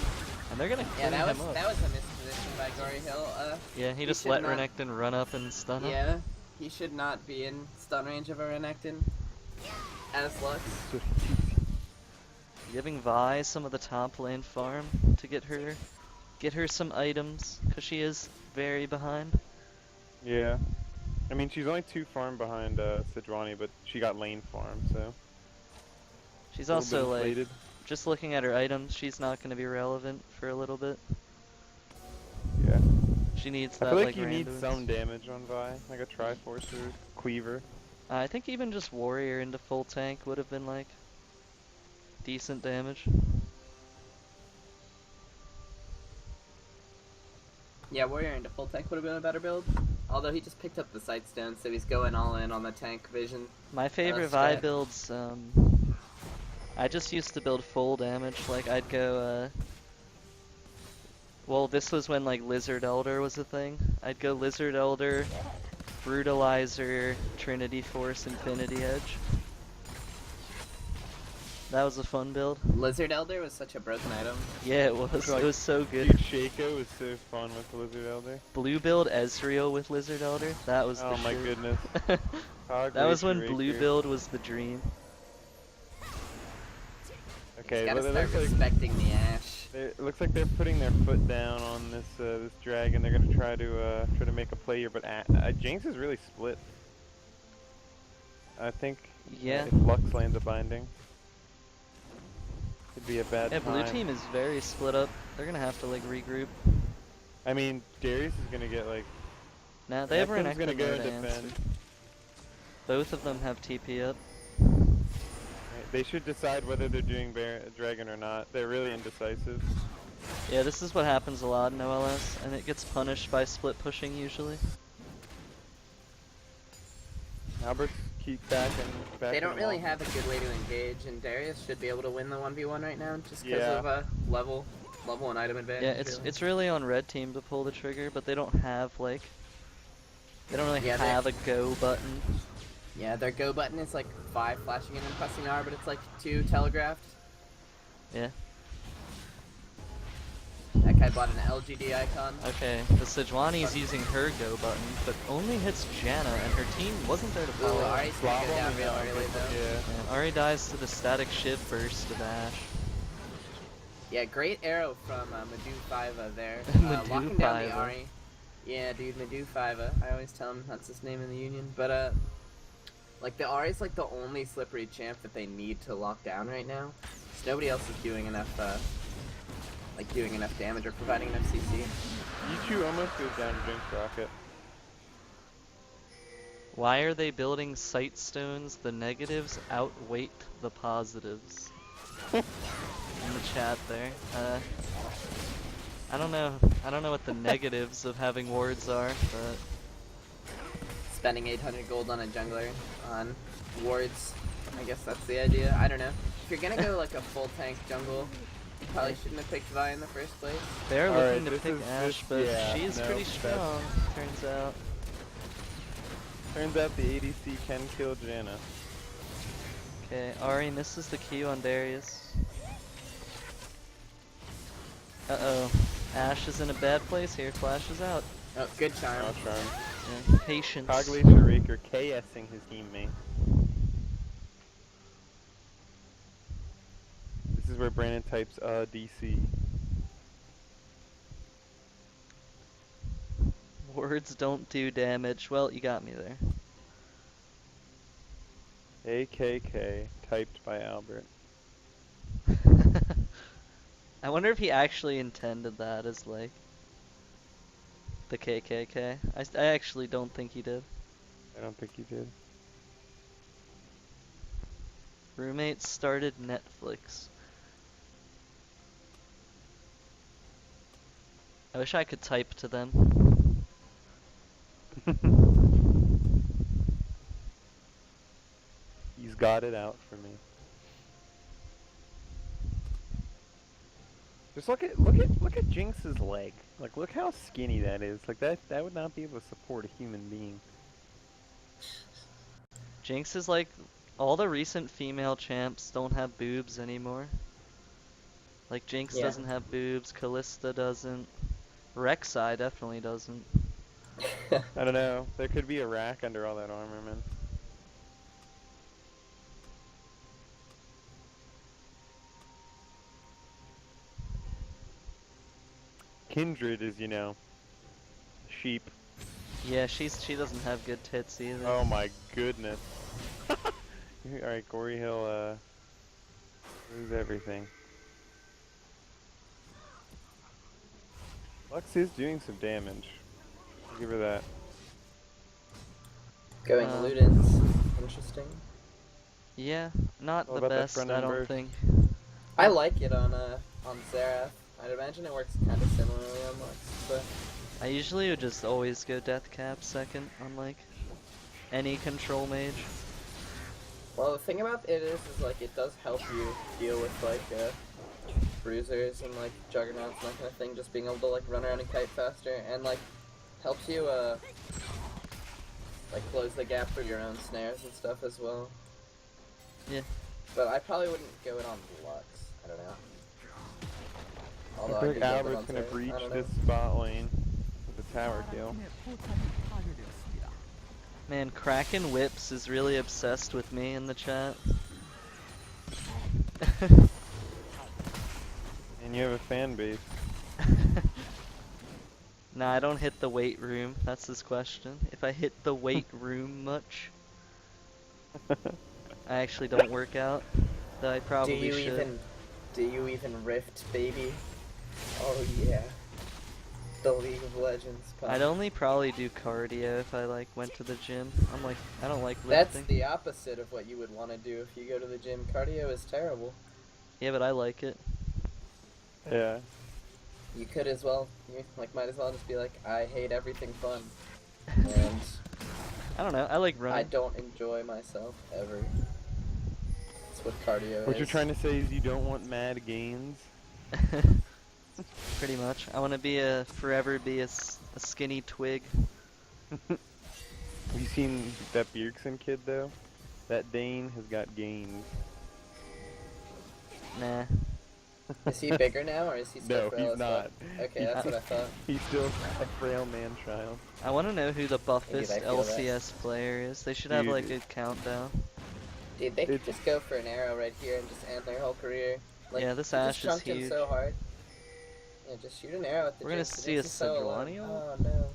and they're gonna Yeah, clean that him was up. that was a misposition by Gory Hill. Yeah, he just should let not- Renekton run up and stun him. Yeah, he should not be in stun range of a Renekton. As Lux. Giving Vi some of the top lane farm to get her some items, cause she is very behind. Yeah. I mean, she's only 2 farm behind Sejuani, but she got lane farm, so. She's a little also bit like, inflated. just looking at her items, she's not gonna be relevant for a little bit. Yeah. She needs I that feel like like you need randoms. some damage on Vi, like a Triforce or Cleaver. I think even just Warrior into full tank would have been like decent damage. Yeah, Warrior into full tank would have been a better build. Although he just picked up the Sightstone, so he's going all in on the tank vision. My favorite strat. Vi builds, I just used to build full damage. Like I'd go, well, this was when like Lizard Elder was a thing. I'd go Lizard Elder, Brutalizer, Trinity Force, Infinity Edge. That was a fun build. Lizard Elder was such a broken item. Yeah, it was. Like, It was so good. Dude, Shaco was so fun with Lizard Elder. Blue build Ezreal with Lizard Elder. That was the Oh my shit. goodness. That was when Glacier blue Raker. build was the dream. Okay, Gotta well, it start looks like respecting the Ashe. it looks like they're putting their foot down on this this dragon. They're gonna try to make a play here, but Jinx is really split. I think Yeah. if Lux lands a binding, it'd be a bad Yeah, time. blue team is very split up. They're gonna have to like regroup. I mean, Darius is gonna get like. Nah, they have Renekton's Renekton gonna go there and to defend. answer. Both of them have TP up. They should decide whether they're doing dragon or not. They're really indecisive. Yeah, this is what happens a lot in OLS, and it gets punished by split pushing usually. Albert's keep back and back. They don't really have a good way to engage, and Darius should be able to win the 1v1 right now just because Yeah. of level and item advantage. Yeah, it's really on red team to pull the trigger, but they don't have like, they don't really Yeah, they- have a go button. Yeah, their go button is like 5 flashing in and pressing R, but it's like 2 telegraphed. Yeah. That guy bought an LGD icon. Okay, the Sejuani's using her go button, but only hits Janna, and her team wasn't there to Ooh, follow. Ari's gonna go Slobble down and real down, early though. Yeah. And Ari dies to the static shiv burst of Ashe. Yeah, great arrow from Medu5 there. Medu Locking down the Fiva. Ari. Yeah, dude, Medu5. I always tell him that's his name in the union. But, like, the Ari's like the only slippery champ that they need to lock down right now. So nobody else is doing enough, doing enough damage or providing enough CC. Yichu almost goes down to Jinx Rocket. Why are they building sight stones? The negatives outweigh the positives. In the chat there. I don't know. I don't know what the negatives of having wards are, but Spending 800 gold on a jungler on wards. I guess that's the idea. I don't know. If you're gonna go like a full tank jungle, you probably shouldn't have picked Vi in the first place. they're Alright, looking to this pick is- Ashe, this- but yeah, she's no, pretty that's- strong, turns out. Turns out the ADC can kill Janna. Okay, Ari misses the Q on Darius. Uh-oh. Ashe is in a bad place here, flashes out. Oh, good charm. Oh, charm. Yeah, patience. Glacier Raker KSing his teammate. This is where Brandon types DC. Words don't do damage. Well, you got me there. AKK typed by Albert. I wonder if he actually intended that as like the KKK. I actually don't think he did. I don't think he did. Roommates started Netflix. I wish I could type to them. got it out for me. Just look at Jinx's leg. Like, look how skinny that is. Like, that would not be able to support a human being. Jinx is like, all the recent female champs don't have boobs anymore. Like, Jinx Yeah. doesn't have boobs, Callista doesn't, Rek'Sai definitely doesn't. I don't know. There could be a rack under all that armor, man. Kindred is, you know, sheep. Yeah, she doesn't have good tits either. Oh my goodness. Alright, Gory Hill, lose everything. Lux is doing some damage. I'll give her that. Going Ludens. Interesting. Yeah, not What the about that best, front I end don't burst? think. I like it on Xerath. I'd imagine it works kind of similarly on Lux, but I usually would just always go death cap second on like any control mage. well, the thing about it is like it does help you deal with like bruisers and like juggernauts and that kind of thing. Just being able to like run around and kite faster and like helps you like close the gap for your own snares and stuff as well. Yeah. But I probably wouldn't go it on Lux. I don't know. Although I could think go it Albert's on gonna Xerath. breach I don't know. this spot lane with a tower kill. Man, Kraken Whips is really obsessed with me in the chat. And you have a fan base. Nah, I don't hit the weight room. That's his question. If I hit the weight room much. I actually don't work out, though I probably should. Do you even rift, baby? Oh yeah. The League of Legends. Pop. I'd only probably do cardio if I like went to the gym. I don't like That's lifting. the opposite of what you would want to do if you go to the gym. Cardio is terrible. Yeah, but I like it. Yeah. You could as well, you might as well just be like, I hate everything fun. And I don't know, I like I running. don't enjoy myself ever. That's what cardio What is. you're trying to say is you don't want mad gains? Pretty much. I want to forever be a skinny twig. Have you seen that Bjergsen kid though? That Dane has got gains. Nah. Is he bigger now, or is he still No, frail he's as not. fuck? Okay, that's what I thought. He's still a frail man-child. I want to know who the Maybe buffest they feel that. LCS player is. They should have Dude. like a countdown. Dude, they could just go for an arrow right here and just end their whole career. Like, Yeah, this you Ashe just is chunked him huge. so hard. Yeah, just shoot an arrow at the We're gonna Jinx. The see Jinx a is so alone. Sejuani ult? Oh no.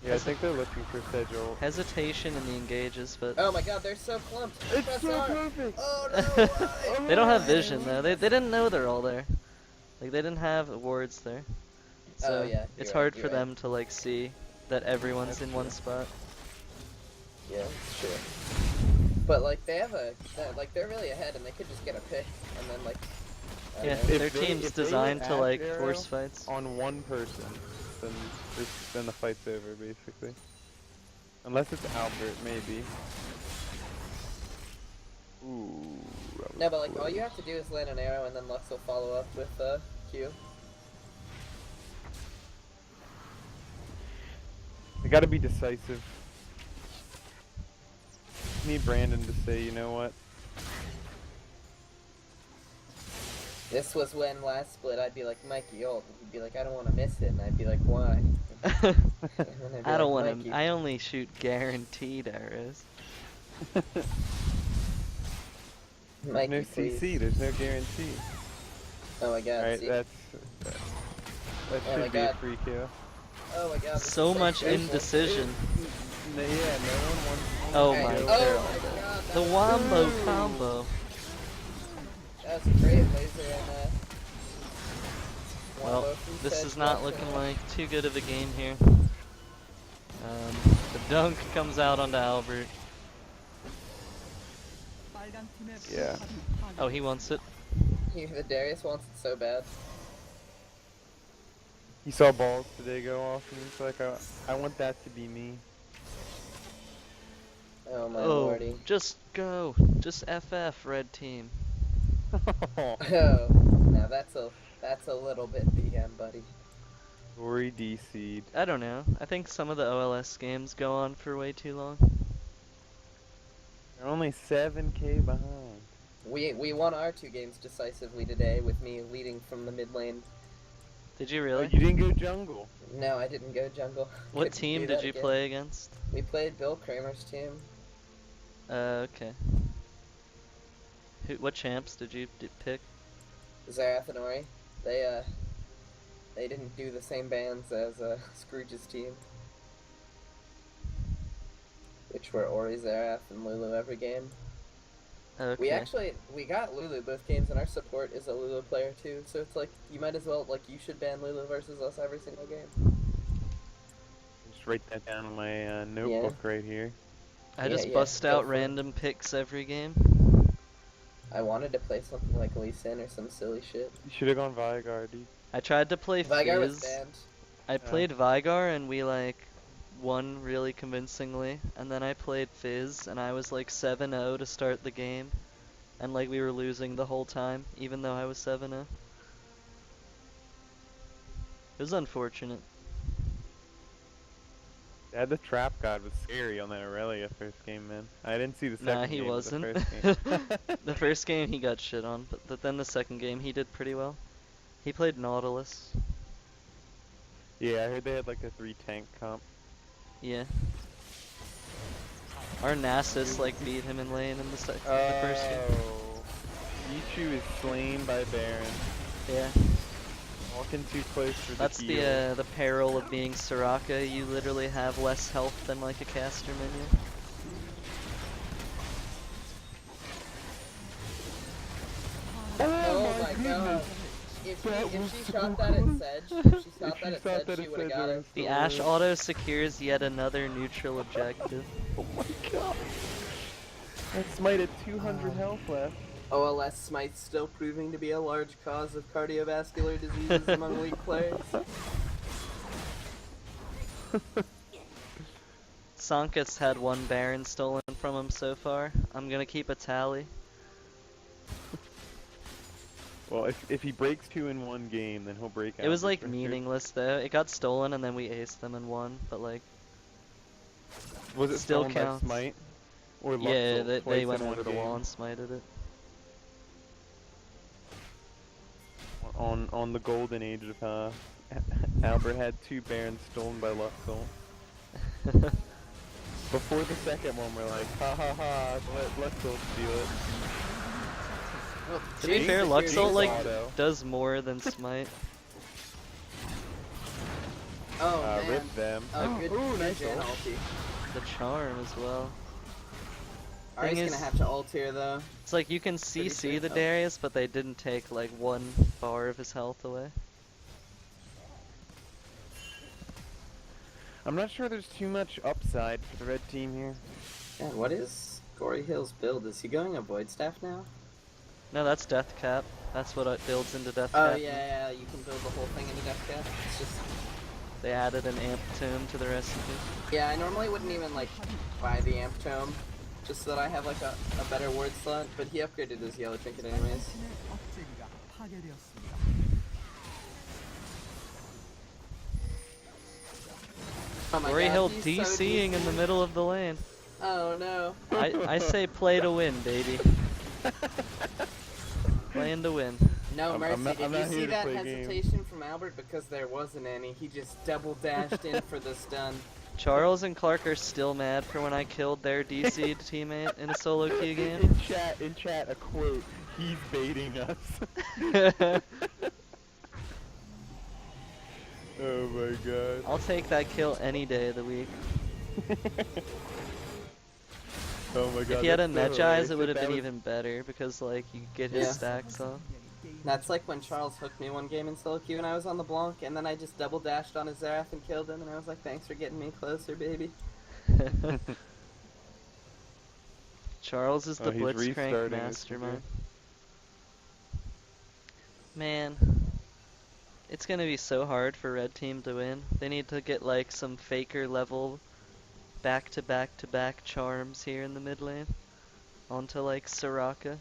Yeah, I think they're looking for Sejol. Hesitation in the engages, but Oh my god, they're so clumped. It's Press so R. perfect! Oh no, why? they don't have vision though. They didn't know they're all there. Like they didn't have wards there. So Oh, yeah, it's you're hard right, for you're right. them to like see that everyone's in one spot. Yeah, sure. But like they have like they're really ahead and they could just get a pick and then like I don't Yeah, know. their If they- team's if they hit designed to Ashe like arrow force fights. on one person, then the fight's over basically. Unless it's Albert, maybe. Ooh. that was No, but like all close. you have to do is land an arrow and then Lux will follow up with Q. They gotta be decisive. Need Brandon to say, you know what? This was when last split I'd be like Mikey ult and he'd be like I don't want to miss it and I'd be like why? And then I'd be I don't like, want "Mikey." to. I only shoot guaranteed arrows. Mikey, No please. CC, there's no guarantee. Oh my god. Alright, see- that Oh my should be a God. free kill. Oh my god. this So is much stressful. indecision. Yeah, no one wants. Oh Hey, my oh god. my god. The that was- wombo combo. That was a great laser and Well, wombo from this Sedge is not left looking and- like too good of a game here. The dunk comes out onto Albert. Yeah. Oh, he wants it. The Darius wants it so bad. He saw balls today go off and he's like, I want that to be me. Oh my Oh, lordy. just go. Just FF, red team. Oh, now that's a little bit BM, buddy. Ori DC'd. I don't know. I think some of the OLS games go on for way too long. They're only 7k behind. We won our 2 games decisively today with me leading from the mid lane. Did you Oh, really? you didn't go jungle. No, I didn't go jungle. What Couldn't team do did that you again. play against? We played Bill Kramer's team. Okay. What champs did you pick? Xerath and Ori. They didn't do the same bans as Scrooge's team, which were Ori, Xerath, and Lulu every game. Okay. We got Lulu both games, and our support is a Lulu player too. So it's like you might as well you should ban Lulu versus us every single game. Just write that down on my notebook right here. I just yeah, bust go out for it. random picks every game. I wanted to play something like Lee Sin or some silly shit. You should have gone Vigar, dude. I tried to play Vigar was Fizz. banned. I played Vigar and we won really convincingly, and then I played Fizz and I was 7-0 to start the game, and we were losing the whole time, even though I was 7-0. It was unfortunate. Yeah, the Trap God was scary on that Aurelia first game, man. I didn't see the second Nah, he game, but wasn't. the first game. The first game he got shit on, but then the second game he did pretty well. He played Nautilus. Yeah, I heard they had a 3 tank comp. Yeah. Our Nasus beat him in lane in the first game. Oh. Yichu is slain by Baron. Yeah. Walking too close for That's the heal. the peril of being Soraka. You literally have less health than a caster minion. Oh my god. If she shot that at Sedge, she would have got it. The Ashe auto secures yet another neutral objective. Oh my god. That Smite at 200 health left. OLS Smite still proving to be a large cause of cardiovascular diseases among League players. Sonket's had 1 Baron stolen from him so far. I'm gonna keep a tally. Well, if he breaks 2 in one game, then he'll break out. It was for sure. meaningless though. It got stolen and then we aced them and won, but Was it still stolen counts. by Smite? Or yeah, Luxel they twice went in over one the game? wall and smited it. On the golden age of Albert had 2 Barons stolen by Luxel. Before the second one, we're like, ha ha ha, let Luxel steal it. To be fair, Luxel auto. does more than smite. Oh man. Rip them. Oh, good, Ooh, good nice Jan ult. ulti. The charm as well. Ari's Thing gonna is- have to ult here though. It's you can Pretty CC safe the though. Darius, but they didn't take 1 bar of his health away. I'm not sure there's too much upside for the red team here. Yeah, what is Gory Hill's build? Is he going a Void Staff now? No, that's Death Cap. That's what it builds into Death Oh Cap. yeah, you can build the whole thing into Death Cap. It's just They added an Amp Tome to the recipe. yeah, I normally wouldn't even buy the Amp Tome, just so that I have a better word slot. But he upgraded his yellow trinket anyways. Oh my Gory god, Hill he's so DCing in the DC. middle of the lane. Oh no. I say play to win, baby. Playing to win. No I'm mercy. not- Did I'm you not see here to that play games. hesitation from Albert? Because there wasn't any. He just double dashed in for the stun. Charles and Clark are still mad for when I killed their DC'd teammate in a solo queue game. In chat, a quote. He's baiting us. Oh my god. I'll take that kill any day of the week. Oh my god. If he had a that's so Medjai's, hilarious. it would have That been was- even better because you could get his Yeah. stacks off. That's like when Charles hooked me one game in solo queue and I was on the Blanc, and then I just double dashed on his Xerath and killed him, and I was like, thanks for getting me closer, baby. Charles is the he's Blitzcrank restarting his mastermind. Man, it's gonna be so hard for Red Team to win. They need to get some Faker level back to back to back charms here in the mid lane. Onto like Soraka.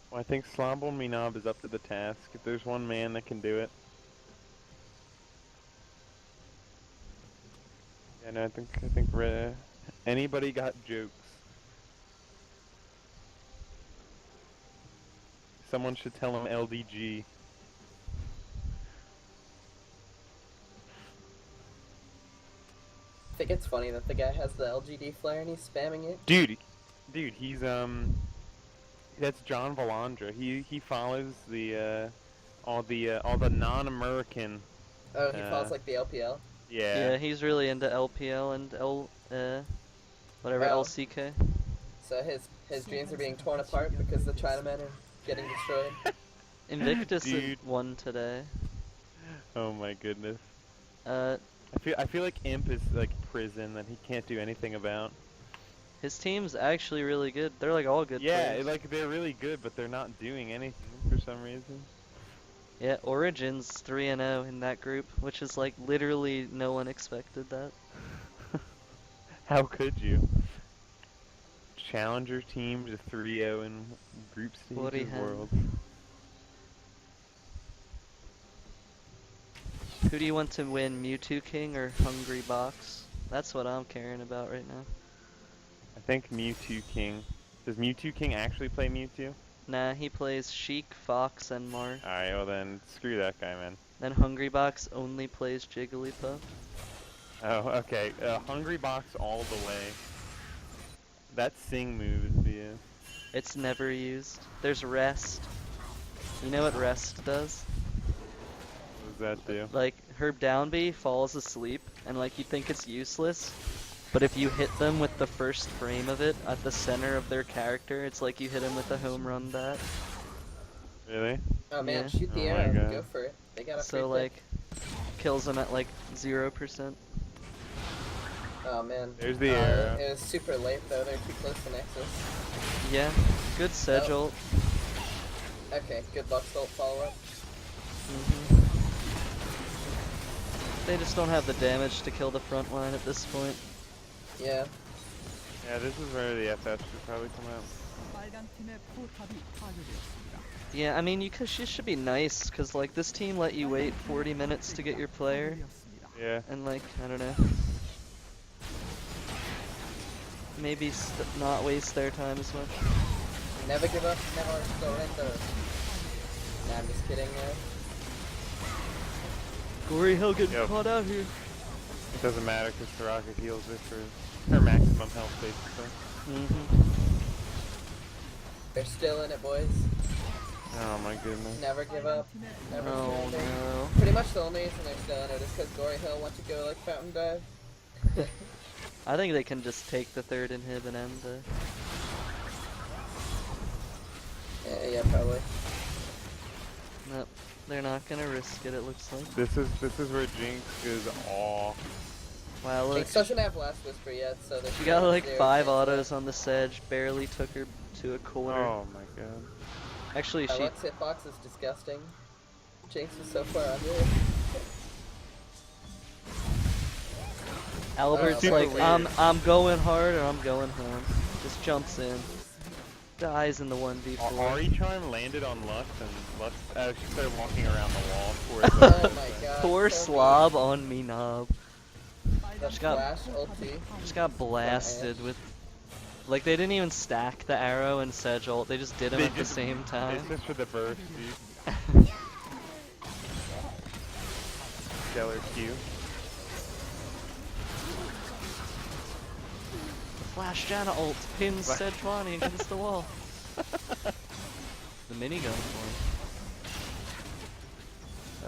Well, I think Slobble Minab is up to the task. If there's one man that can do it. Yeah, no, I think anybody got jokes. Someone should tell him LDG. I think it's funny that the guy has the LGD flare and he's spamming it. Dude, he's that's John Valandra. He follows the all the non-American. Oh, he follows like the LPL. Yeah. Yeah, he's really into LPL and whatever Well, LCK. So his dreams are being torn apart because the Chinamen are getting destroyed. Invictus Dude. won today. Oh my goodness. Uh, I feel like Imp is like prison that he can't do anything about. his team's actually really good. They're like all good Yeah, players. like they're really good, but they're not doing anything for some reason. Yeah, Origin's 3-0 in that group, which is like literally no one expected that. How could you? Challenger team to 3-0 in group stage Bloody of hell. Worlds. Who do you want to win, Mewtwo King or Hungry Box? That's what I'm caring about right now. I think Mewtwo King. Does Mewtwo King actually play Mewtwo? Nah, he plays Sheik, Fox, and Marth. Alright, well then, screw that guy, man. Then Hungry Box only plays Jigglypuff. Oh, okay. Hungry Box all the way. That Sing move is the... It's never used. There's Rest. You know what Rest does? What does that do? Like, Herb Downby falls asleep, and like you think it's useless, but if you hit them with the first frame of it at the center of their character, it's like you hit them with a home run bat. Really? Oh man, Yeah. shoot the Oh my arrow, God. go for it. They got a free So pick. like, kills them at like 0%. Oh man. There's the arrow. It was super late though, they're too close to Nexus. Yeah, good Sedge ult. Okay, good luck, don't follow up. Mhm. They just don't have the damage to kill the front line at this point. Yeah. Yeah, this is where the FS should probably come out. Yeah, I mean, you should be nice, because like this team let you wait 40 minutes to get your player, Yeah. and like, I don't know. Maybe not waste their time as much. Never give up, never surrender. Nah, I'm just kidding, Gory Hill getting Yo. caught out here. It doesn't matter because Soraka heals it for her maximum health, basically. They're still in it, boys. Oh my goodness. Never give up, never Oh surrender. no. Pretty much the only reason they're still in it is because Gory Hill wants to go like Fountain Dive. I think they can just take the third inhib and end the... Yeah, probably. Nope. They're not gonna risk it, it looks like. This is where Jinx goes all. Wow, look. Jinx doesn't have Last Whisper yet, so there's She got like 0 5 chance autos on the Sedge, barely took her to a corner. Oh my god. Actually, she... Alex hitbox is disgusting. Jinx is so far under it. Albert's super like, weird. I'm going hard or I'm going home. Just jumps in. Dies in the 1v4. Ari Charm landed on Lux and Lux she started walking around the wall towards Oh my god. Poor so slob on me knob. good. The Just got- flash ulti. Just got blasted with... Like, they didn't even stack the arrow and Sedge ult, they just did them They at the just- same time. It's just for the burst, dude. Stellar Q. Flash Janna ult pins Sejuani against the wall. The minigun one.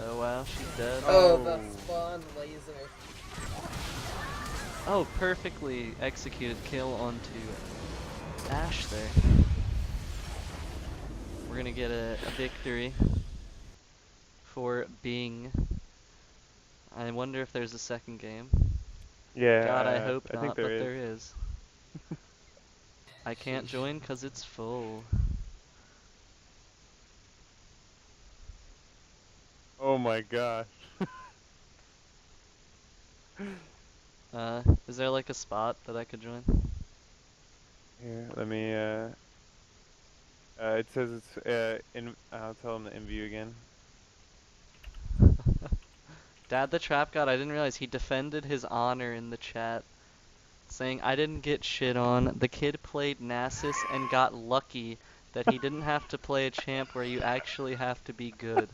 Oh wow, she's dead. Oh, the spawn laser. Oh, perfectly executed kill onto Ashe there. We're gonna get a victory for Bing. I wonder if there's a second game. Yeah. God, I hope I not, think but there there is. I can't join because it's full. Oh my gosh. Is Is there like a spot that I could join? Here, let me, it says it's, I'll tell him to inview again. Dad the Trap God, I didn't realize he defended his honor in the chat, saying, I didn't get shit on. The kid played Nasus and got lucky that he didn't have to play a champ where you actually have to be good.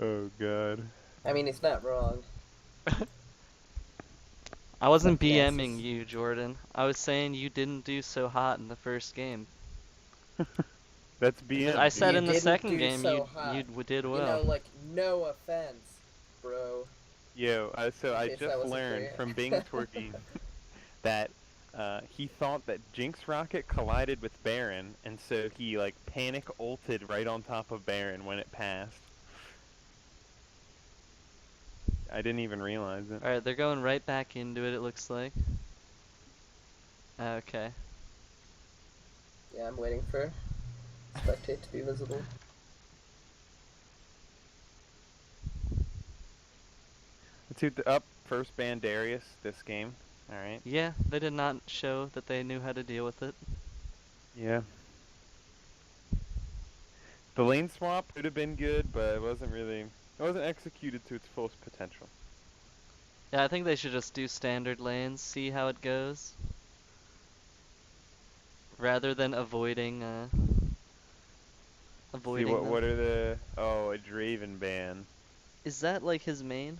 Oh god. I mean, he's not wrong. I wasn't Fuck BMing Nasus. you, Jordan. I was saying you didn't do so hot in the first game. That's BM. I said You in the didn't second do game so you hot. did You well. know, like, no offense, bro. Yo, so I case that just wasn't learned clear. from Bing Twerking that he thought that Jinx Rocket collided with Baron, and so he like panic ulted right on top of Baron when it passed. I didn't even realize it. Alright, they're going right back into it looks like. Okay. Yeah, I'm waiting for spectate to be visible. Let's see the up first ban Darius this game. All right. Yeah, they did not show that they knew how to deal with it. Yeah. The lane swap could have been good, but it wasn't executed to its fullest potential. Yeah, I think they should just do standard lanes, see how it goes. Rather than avoiding See them. what are the a Draven ban. Is that like his main?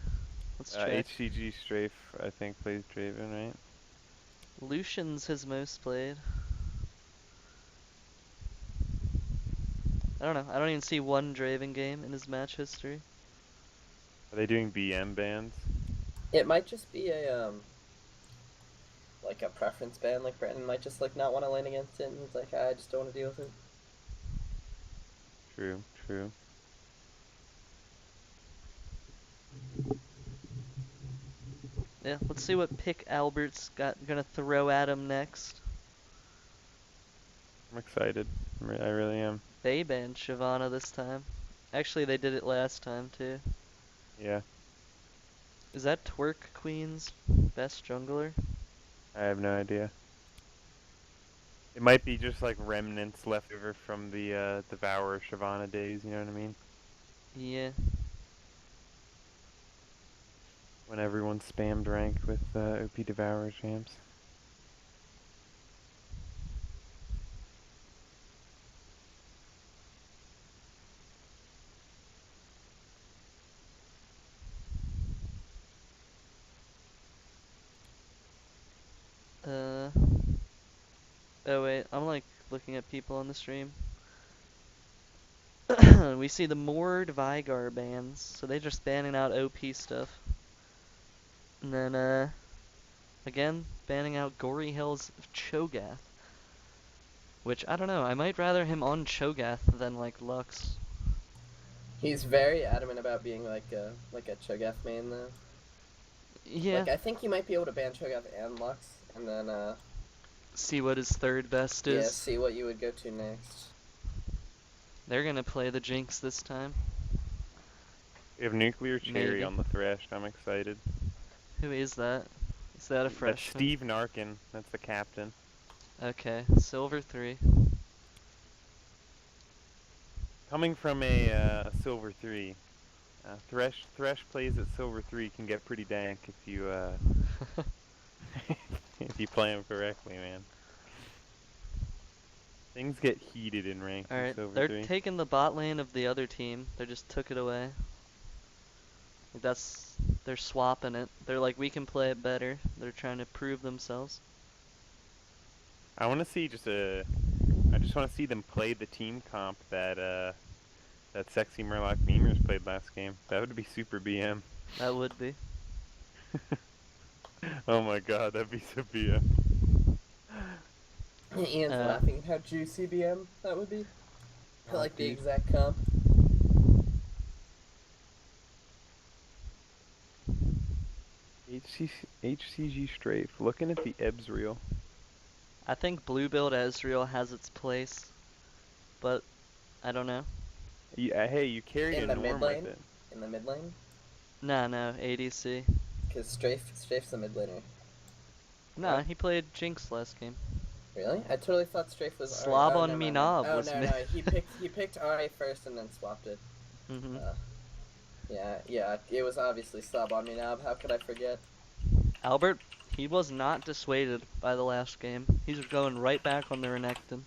Let's check. HCG Strafe I think plays Draven, right? Lucian's his most played. I don't know. I don't even see one Draven game in his match history. Are they doing BM bans? It might just be a like a preference ban. Like Brandon might just like not want to lane against it, and he's like, I just don't want to deal with it. True, true. Yeah, let's see what pick Albert's gonna throw at him next. I'm excited. I really am. They banned Shyvana this time. Actually, they did it last time too. Yeah. Is that Twerk Queen's best jungler? I have no idea. It might be just like remnants left over from the Devourer Shyvana days, you know what I mean? Yeah. When everyone spammed rank with OP Devourer champs. Oh wait, I'm like looking at people on the stream. We see the Mord Vigar bans, so they just banning out OP stuff. And then again, banning out Gory Hill's Cho'Gath. Which, I don't know, I might rather him on Cho'Gath than like Lux. He's very adamant about being like a Cho'Gath main though. Yeah. Like I think you might be able to ban Cho'Gath and Lux, and then See what his third best yeah, is. see what you would go to next. They're gonna play the Jinx this time. We have Nuclear Cherry Maybe. on the Thresh. I'm excited. Who is that? Is that a That's freshman? Steve Narkin. That's the captain. Okay, Silver 3. Coming from a Silver 3, Thresh plays at Silver 3 can get pretty dank if you if you play them correctly, man. Things get heated in rank in Alright, Silver they're 3. taking the bot lane of the other team. They just took it away. Like they're swapping it. They're like, we can play it better. They're trying to prove themselves. I want to see I just want to see them play the team comp that sexy Murloc memers played last game. That would be super BM. That would be. Oh my god, that'd be so BM. Ian's laughing at how juicy BM that would be. I like the dude. exact comp. HCG Strafe. Looking at the Ebbs reel. I think blue build Ezreal has its place, but I don't know. Hey, you carried In a the norm mid lane? with it. In the mid lane? No, ADC. because Strafe's the mid laner. Nah, What? he played Jinx last game. Really? I totally thought Strafe was Ahri. Slob Oh, on never me mind. knob Oh was no, mid. no, he picked Ahri first and then swapped it. Mm-hmm. Yeah, it was obviously Slob on me knob. How could I forget? Albert, he was not dissuaded by the last game. He's going right back on the Renekton.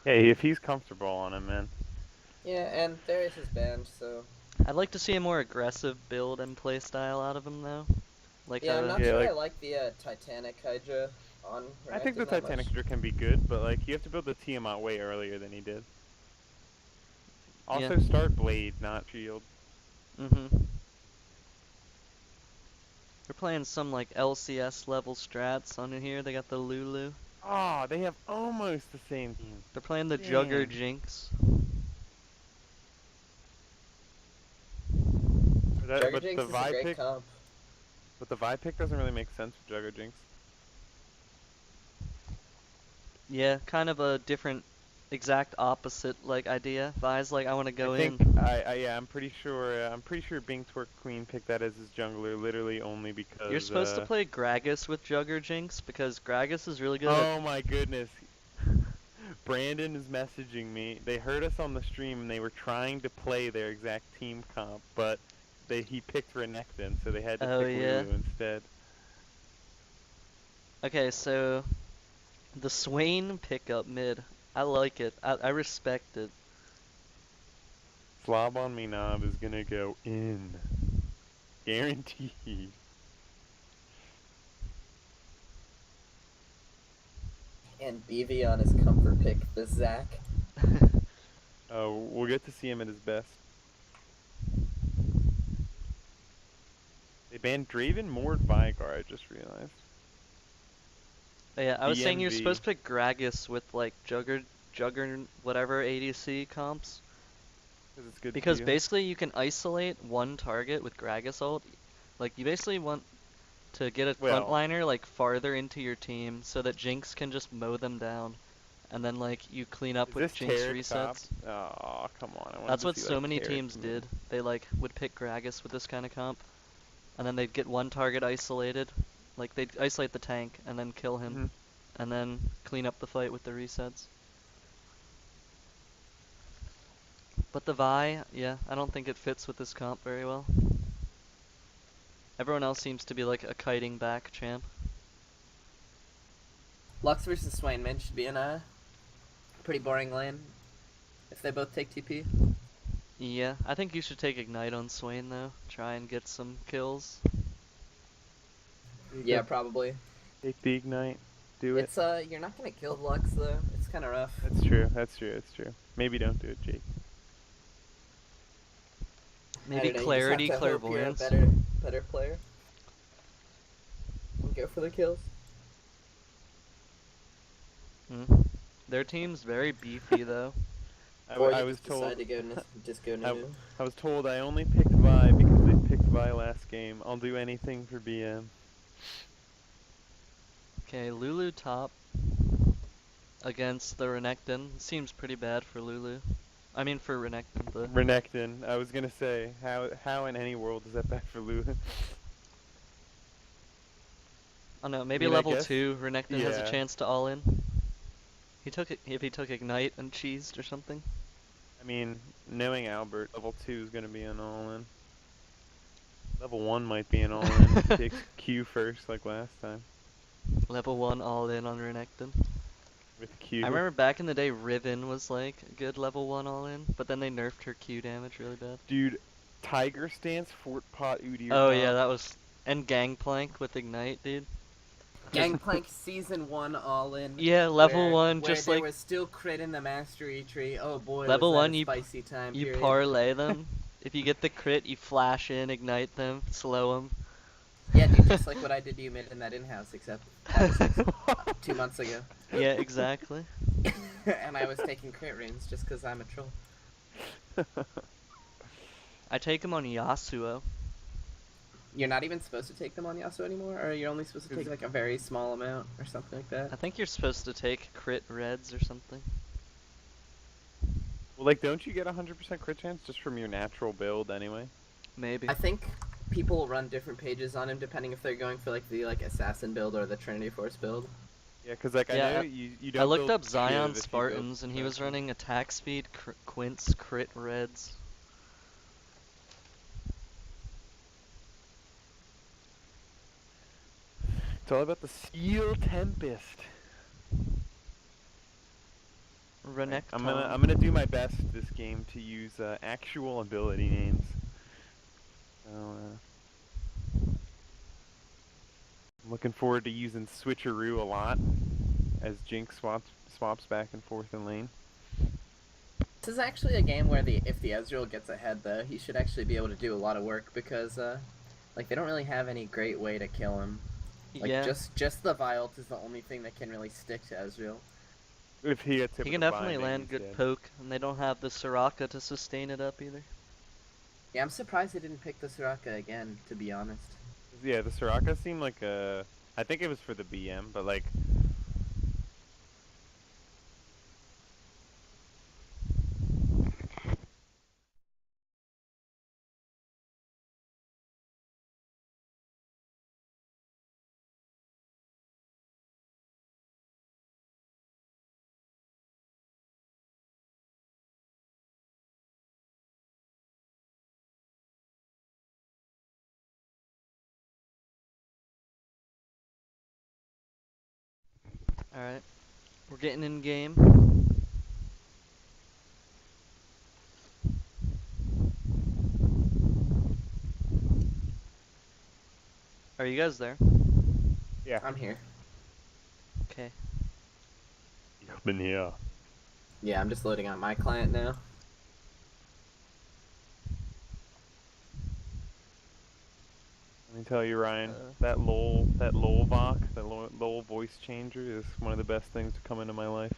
Hey, if he's comfortable on him, man. Yeah, and Darius is banned, so I'd like to see a more aggressive build and play style out of him, though. Like yeah, I'm not Yeah, sure like- I like the Titanic Hydra on Renekton I think the that Titanic much. Hydra can be good, but like you have to build the Tiamat way earlier than he did. Also, Yeah. start Blade, not Shield. Mm-hmm. They're playing some like LCS level strats on here. They got the Lulu. Oh, they have almost the same team. They're playing the Jugger Dang. Jinx. Jugger But Jinx the is a Vi great pick, comp. but the Vi pick doesn't really make sense for Jugger Jinx. Yeah, kind of a different, exact opposite like idea. Vi's like, I want to go I think, in. yeah, I'm pretty sure Bing Twerk Queen picked that as his jungler literally only because. You're supposed to play Gragas with Jugger Jinx because Gragas is really good Oh my goodness. Brandon is messaging me. They heard us on the stream and they were trying to play their exact team comp, but he picked Renekton, so they had to Oh, pick yeah. Lulu instead. Okay, so the Swain pickup mid. I like it. I respect it. Slob on me knob is gonna go in. Guaranteed. And BV on his comfort pick, the Zac. Oh, we'll get to see him at his best. They banned Draven Mord Vigar, I just realized. Yeah, I was saying you're BMV. supposed to pick Gragas with like Jugger whatever ADC comps. Because it's good Because to you. basically you can isolate one target with Gragas ult. Like you basically want to get a Well- frontliner like farther into your team so that Jinx can just mow them down. And then like you clean up Is with this Jinx Tarot resets. Oh, come on. I wanted That's to what see, so like, many Tarot teams mid. did. They like would pick Gragas with this kind of comp. And then they'd get one target isolated. Like they'd isolate the tank and then kill him. Mhm. And then clean up the fight with the resets. But the Vi, yeah, I don't think it fits with this comp very well. Everyone else seems to be like a kiting back champ. Lux versus Swain mid should be in a pretty boring lane if they both take TP. Yeah, I think you should take Ignite on Swain though. Try and get some kills. Yeah, probably. Take the Ignite. Do it. It's you're not gonna kill Lux though. It's kind of rough. That's true. That's true. That's true. Maybe don't do it, Jake. I Maybe don't know, Clarity, you just have to hope you're a Clairvoyance. better player. And go for the kills. Hmm. Their team's very beefy though. Or I you was just told. decide to go just go I, Nunu. I was told I only picked Vi because they picked Vi last game. I'll do anything for BM. Okay, Lulu top against the Renekton. Seems pretty bad for Lulu. I mean for Renekton, but Renekton. I was gonna say how in any world is that bad for Lulu? oh no, maybe mean, I level guess- 2 Renekton has a yeah. chance to all in. He took it if he took Ignite and cheesed or something. I mean, knowing Albert, level 2 is gonna be an all-in. Level 1 might be an all-in if he takes Q first, like last time Level 1 all in on Renekton. with Q. I remember back in the day Riven was like a good level 1 all in, but then they nerfed her Q damage really bad. Dude, Tiger Stance, Fort Pot, Udyr. Oh yeah, that was and Gangplank with Ignite, dude. Gangplank season 1 all in. Yeah, level where, 1 where just they like were still crit in the mastery tree. Oh boy, level was that 1 a you spicy time you period. parlay them. If you get the crit, you flash in, ignite them, slow them. Yeah, dude, just like what I did to you mid in that in-house, except that was like 2 months ago. Yeah, exactly. And I was taking crit rings just because I'm a troll. I take him on Yasuo. You're not even supposed to take them on Yasuo anymore, or you're only supposed to take like a very small amount or something like that. I think you're supposed to take crit reds or something. Well, like, don't you get 100% crit chance just from your natural build anyway? Maybe. I think people run different pages on him depending if they're going for like the assassin build or the Trinity Force build. Yeah, because like I Yeah, know you don't I looked build up Zion Shiv if you build Spartans, and he was Spartan. running attack speed, quints, crit reds. It's all about the Steel Tempest. Right, I'm gonna do my best this game to use actual ability names. So, I'm looking forward to using Switcheroo a lot as Jinx swaps back and forth in lane. This is actually a game where if the Ezreal gets ahead though, he should actually be able to do a lot of work because like they don't really have any great way to kill him. Like Yeah, just the Vialt is the only thing that can really stick to Ezreal. If he gets hit he with can a definitely binding, land he's good dead. poke, and they don't have the Soraka to sustain it up either. Yeah, I'm surprised they didn't pick the Soraka again, to be honest. Yeah, the Soraka seemed like I think it was for the BM, but like. Alright, we're getting in game. Are you guys there? Yeah. I'm here. Okay. Ich bin hier. Yeah, I'm just loading out my client now. Let me tell you, Ryan, that lol voc, that lol voice changer is one of the best things to come into my life.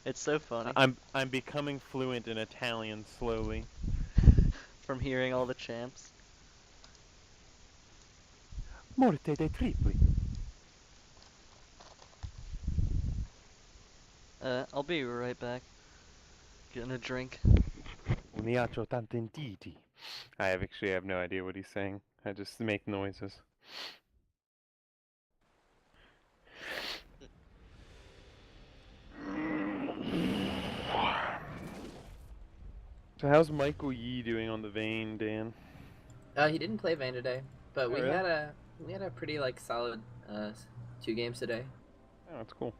It's so funny. I'm becoming fluent in Italian slowly. From hearing all the champs. Morte dei tripli. I'll be right back. Getting a drink. Uniacho tantentiti. I have no idea what he's saying. I just make noises. So how's Michael Yee doing on the Vayne, Dan? He didn't play Vayne today, but we really? had a pretty solid 2 games today. Oh, that's cool.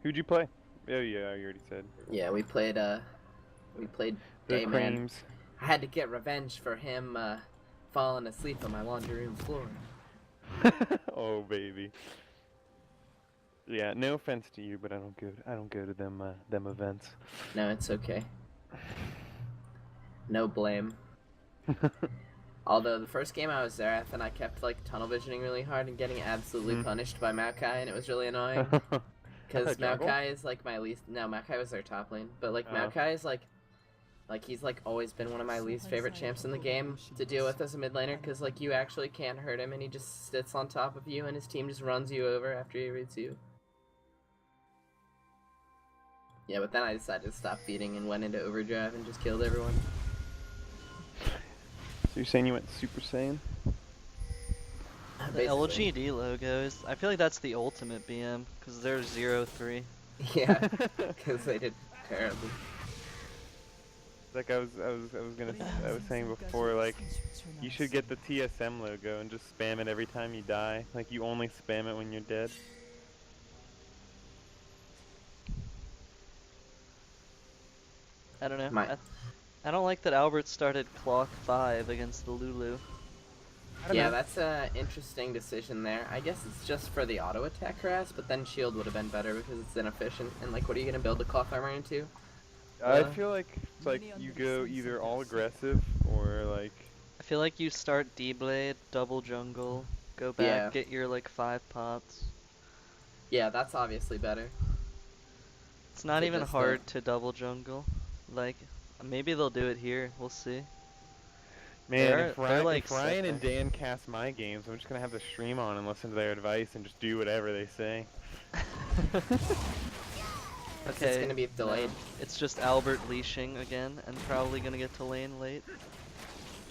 Who'd you play? Oh yeah, you already said. Yeah, we played The Dayman. Crames. I had to get revenge for him falling asleep on my laundry room floor. Oh baby. Yeah, no offense to you, but I don't go to them events. No, it's okay. No blame. Although the first game I was there at, then I kept tunnel visioning really hard and getting absolutely punished by Maokai, and it was really annoying. Because Jungle? Maokai is my least. No, Maokai was their top lane, but Maokai is he's always been one of my least favorite champs in the game to deal with as a mid laner, because you actually can't hurt him and he just sits on top of you and his team just runs you over after he reads you. Yeah, but then I decided to stop feeding and went into overdrive and just killed everyone. So you're saying you went Super Saiyan? The Basically. LGD logos, I feel like that's the ultimate BM, because they're 0-3. Yeah, because they did terribly. Like I was saying before, like you should get the TSM logo and just spam it every time you die. Like you only spam it when you're dead. I don't know. My- I don't like that Albert started clock 5 against the Lulu. Yeah, that's an interesting decision there. I guess it's just for the auto attack harass, but then shield would have been better because it's inefficient. And what are you gonna build the cloth armor into? I feel like you go either all aggressive or I feel like you start D-Blade, double jungle, go back, Yeah. get your 5 pots. Yeah, that's obviously better. It's not So even just hard to double jungle. Maybe they'll do it here. We'll see. man, They're if Ryan sick and Dan cast my games, I'm just gonna have the stream on and listen to their advice and just do whatever they say. Okay. It's gonna be delayed. It's just Albert leashing again, and probably gonna get to lane late.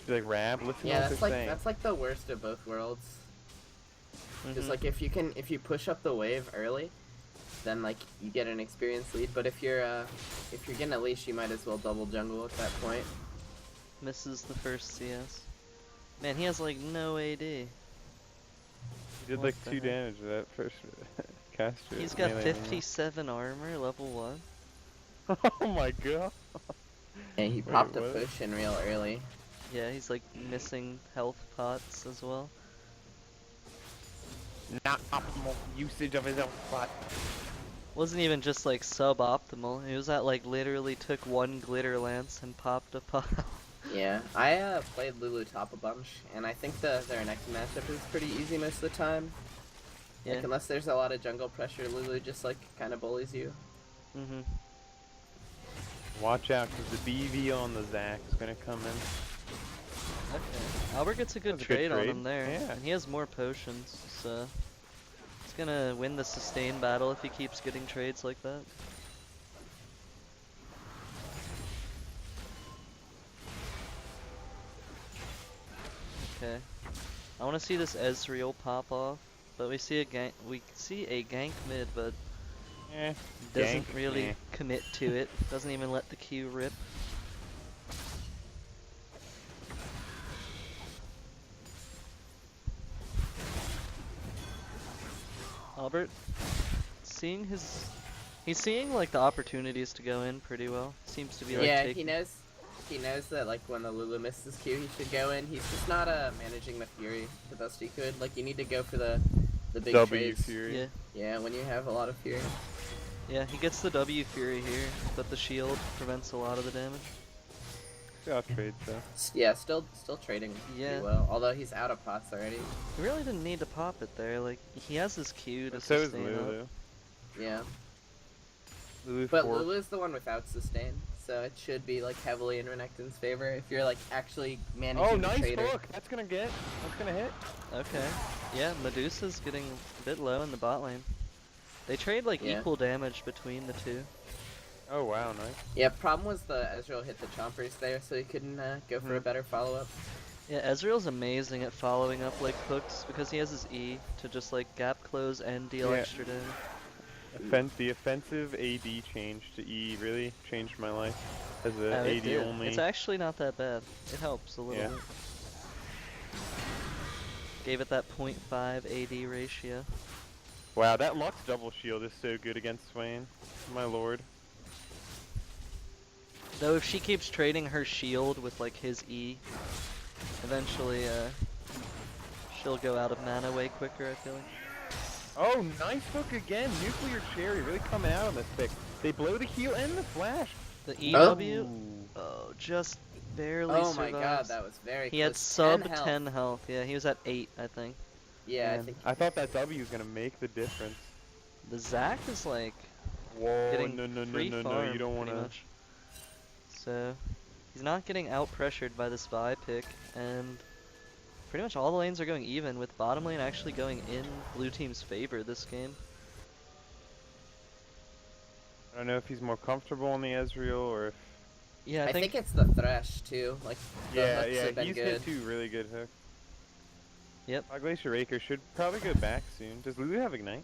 Be like, Rab, listen Yeah, to what they're saying. that's like the worst of both worlds. Because Mhm. like if you push up the wave early, then like you get an experience lead. But if you're getting a leash, you might as well double jungle at that point. Misses the first CS. Man, he has like no AD. He did What like the 2 heck? damage to that first caster. He's got melee. 57 armor, level 1. Oh my god. And he Wait, popped a what? push in real early. Yeah, he's like missing health pots as well. Not optimal usage of his own spot. Wasn't even just like suboptimal. It was at like literally took one glitter lance and popped a pot. Yeah, I played Lulu top a bunch, and I think their next matchup is pretty easy most of the time. Yeah. Like unless there's a lot of jungle pressure, Lulu just like kind of bullies you. Mhm. Watch out, because the BV on the Zac is going to come in. Okay. Albert gets a good That's a good trade on trade. him there. Yeah. And he has more potions, so he's gonna win the sustain battle if he keeps getting trades like that. Okay. I want to see this Ezreal pop off, but we see a gank mid, but Eh, doesn't gank, really eh. commit to it. Doesn't even let the Q rip. Albert, he's seeing like the opportunities to go in pretty well. Seems to be like Yeah, taking. he knows that like when the Lulu misses Q, he should go in. He's just not managing the Fury the best he could. Like you need to go for the big W trades. Fury. Yeah, Yeah, when you have a lot of Fury. yeah, he gets the W Fury here, but the shield prevents a lot of the damage. Got trades though. Yeah, still trading Yeah. pretty well. Although he's out of pots already. He really didn't need to pop it there. Like he has his Q to So is sustain up. Lulu. Yeah, Lulu but 4. Lulu's the one without sustain, so it should be like heavily in Renekton's favor if you're like actually managing Oh, the nice trader. hook. That's gonna hit. Okay. Yeah, Medusa's getting a bit low in the bot lane. They trade like Yeah. equal damage between the two. Oh wow, nice. Yeah, problem was the Ezreal hit the chompers there, so he couldn't go for a better follow up. Yeah, Ezreal's amazing at following up like hooks because he has his E to just like gap close and deal Yeah. extra damage. The offensive AD change to E really changed my life as a Oh, it AD did. only. It's actually not that bad. It helps a little Yeah. bit. Gave it that 0.5 AD ratio. Wow, that Lux double shield is so good against Swain. My lord. Though if she keeps trading her shield with like his E, eventually she'll go out of mana way quicker, I feel like. Oh, nice hook again. Nuclear Cherry really coming out on this pick. They blow the heal and the flash. The EW, Ooh. oh, just barely Oh my survives. god, that was very He close. had sub 10 health. 10 health. Yeah, he was at 8, I think. Yeah, I Man. think. I thought that W was gonna make the difference. The Zac is like Whoa, getting no, free you farm don't pretty wanna. much. So he's not getting out pressured by this buy pick, and pretty much all the lanes are going even, with bottom lane actually going in blue team's favor this game. I don't know if he's more comfortable on the Ezreal or if. Yeah, I think it's the Thresh too. Like the hooks have been he's good. hit 2 really good hooks. Yep. Glacier Raker should probably go back soon. Does Lulu have Ignite?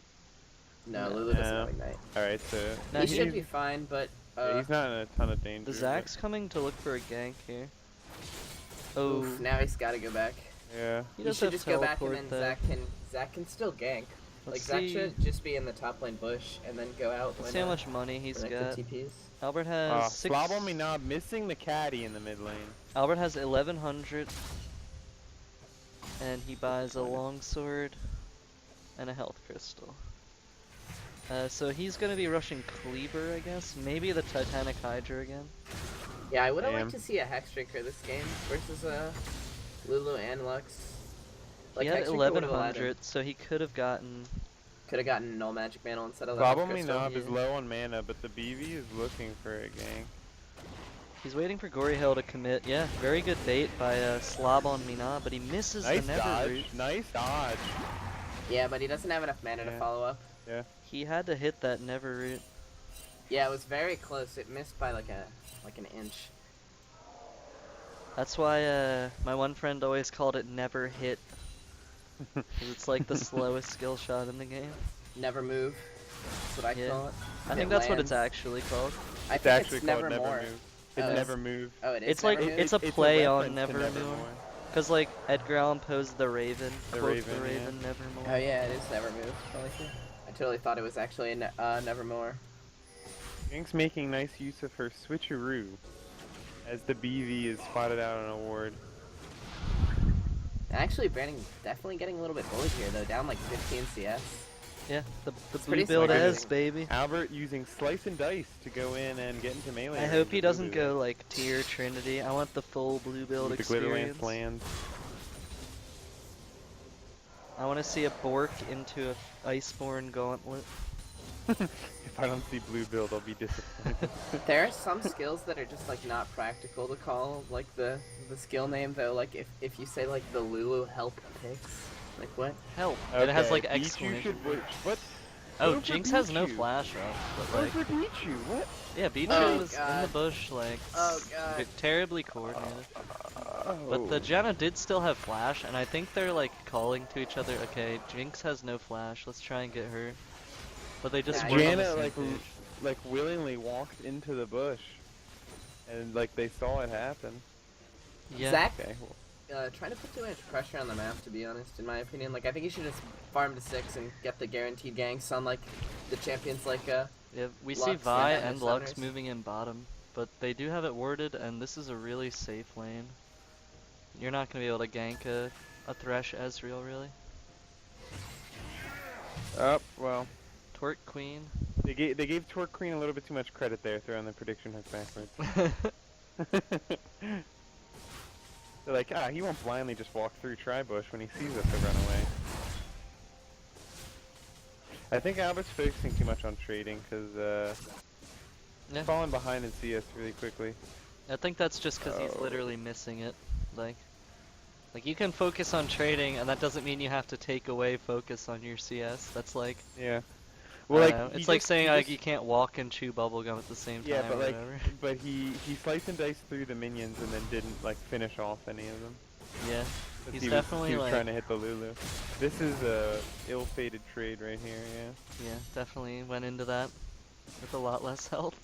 No, No. Lulu doesn't No. have Ignite. Alright, so. No, He he- should be fine, but Yeah, he's not in a ton of danger. The but- Zac's coming to look for a gank here. Oh, oof, now he's got to go back. Yeah. he You does should have just go back and teleport then though. Zac can still gank. Let's Like Zac see. should just be in the top lane bush and then go out Let's when see how much money he's Renekton got. TPs. Albert has Slob on me knob, missing the caddy in the mid lane. Albert has 1100, and he buys a longsword and a health crystal. So he's gonna be rushing Cleaver, I guess. Maybe the Titanic Hydra again. Yeah, I would have Damn. liked to see a Hex Drinker this game versus Lulu and Lux. He had Hex Drinker would've allowed him- 1100, so he could have gotten. Could have gotten Null Magic Mantle instead of the Slob Hex on me Crystal. knob is low on mana, but the BV is looking for a gank. He's waiting for Gory Hell to commit. Yeah, very good bait by Slob on Mina, but he misses Nice the Never dodge. Root. Nice dodge. Yeah, but he doesn't have enough mana to Yeah. follow up. Yeah. He had to hit that Never Root. Yeah, it was very close. It missed by like an inch. That's why my one friend always called it never hit. 'Cause it's like the slowest skill shot in the game. Never move. That's what I Yeah. call it. I If think it that's what it's lands- actually called. I It's think actually it's called never Never more. Move. It's Oh, Never Move. Oh, it is. It's like Never Move? it's a play on reference to Nevermore. Cause like Edgar Allan Poe's The Raven. The quote Raven, The yeah. Raven, Nevermore. Oh yeah, it is Never Move. Holy shit. I totally thought it was actually Nevermore. Jinx making nice use of her switcheroo as the BV is spotted out on a ward. Actually, Brandon definitely getting a little bit bullied here though, down like 15 CS. Yeah, the It's blue pretty build surprising. is, baby. Albert using slice and dice to go in and get into melee. I range hope he with doesn't Lulu. go like tier Trinity. I want the full blue build With the experience. Glitterlance lands. I want to see a Bork into a Iceborne Gauntlet. If I don't see blue build, I'll be disappointed. There are some skills that are just like not practical to call like the skill name though. Like if you say like the Lulu help picks, like what? Help! And it has like Pichu exclamation. should what? Oh, Go for Jinx has no Pichu. flash up, but Go like, for Pichu, what? yeah, Pichu Oh, was in the God. bush, like, Oh god. terribly coordinated. Oh. But the Janna did still have flash, and I think they're like calling to each other. Okay, Jinx has no flash. Let's try and get her. But they just Yeah, weren't on the Janna same like page. like willingly walked into the bush, and like they saw it happen. Yeah. Zach, Okay, well, trying to put too much pressure on the map to be honest, in my opinion. Like I think you should just farm to 6 and get the guaranteed ganks on like the champions like Yeah, we see Lux, Vi yeah, and the Lux Summoners. moving in bottom, but they do have it warded, and this is a really safe lane. You're not gonna be able to gank a Thresh Ezreal, really. oh well. Torque Queen. They gave Torque Queen a little bit too much credit there, throwing the prediction hook backwards. They're like, he won't blindly just walk through Tribush when he sees us to run away. I think Albert's focusing too much on trading, because, Yeah. falling behind in CS really quickly. I think that's just because he's Oh. literally missing it. Like you can focus on trading, and that doesn't mean you have to take away focus on your CS. That's like, Yeah. I Well, don't like, know. he It's like just- saying he like just- you can't walk and chew bubblegum at the same time Yeah, or but like, whatever. but he sliced and diced through the minions and then didn't like finish off any of them. Yeah, 'Cause he's he definitely was like, trying to hit the Lulu. This is a ill-fated trade right here. Yeah. yeah, definitely went into that with a lot less health.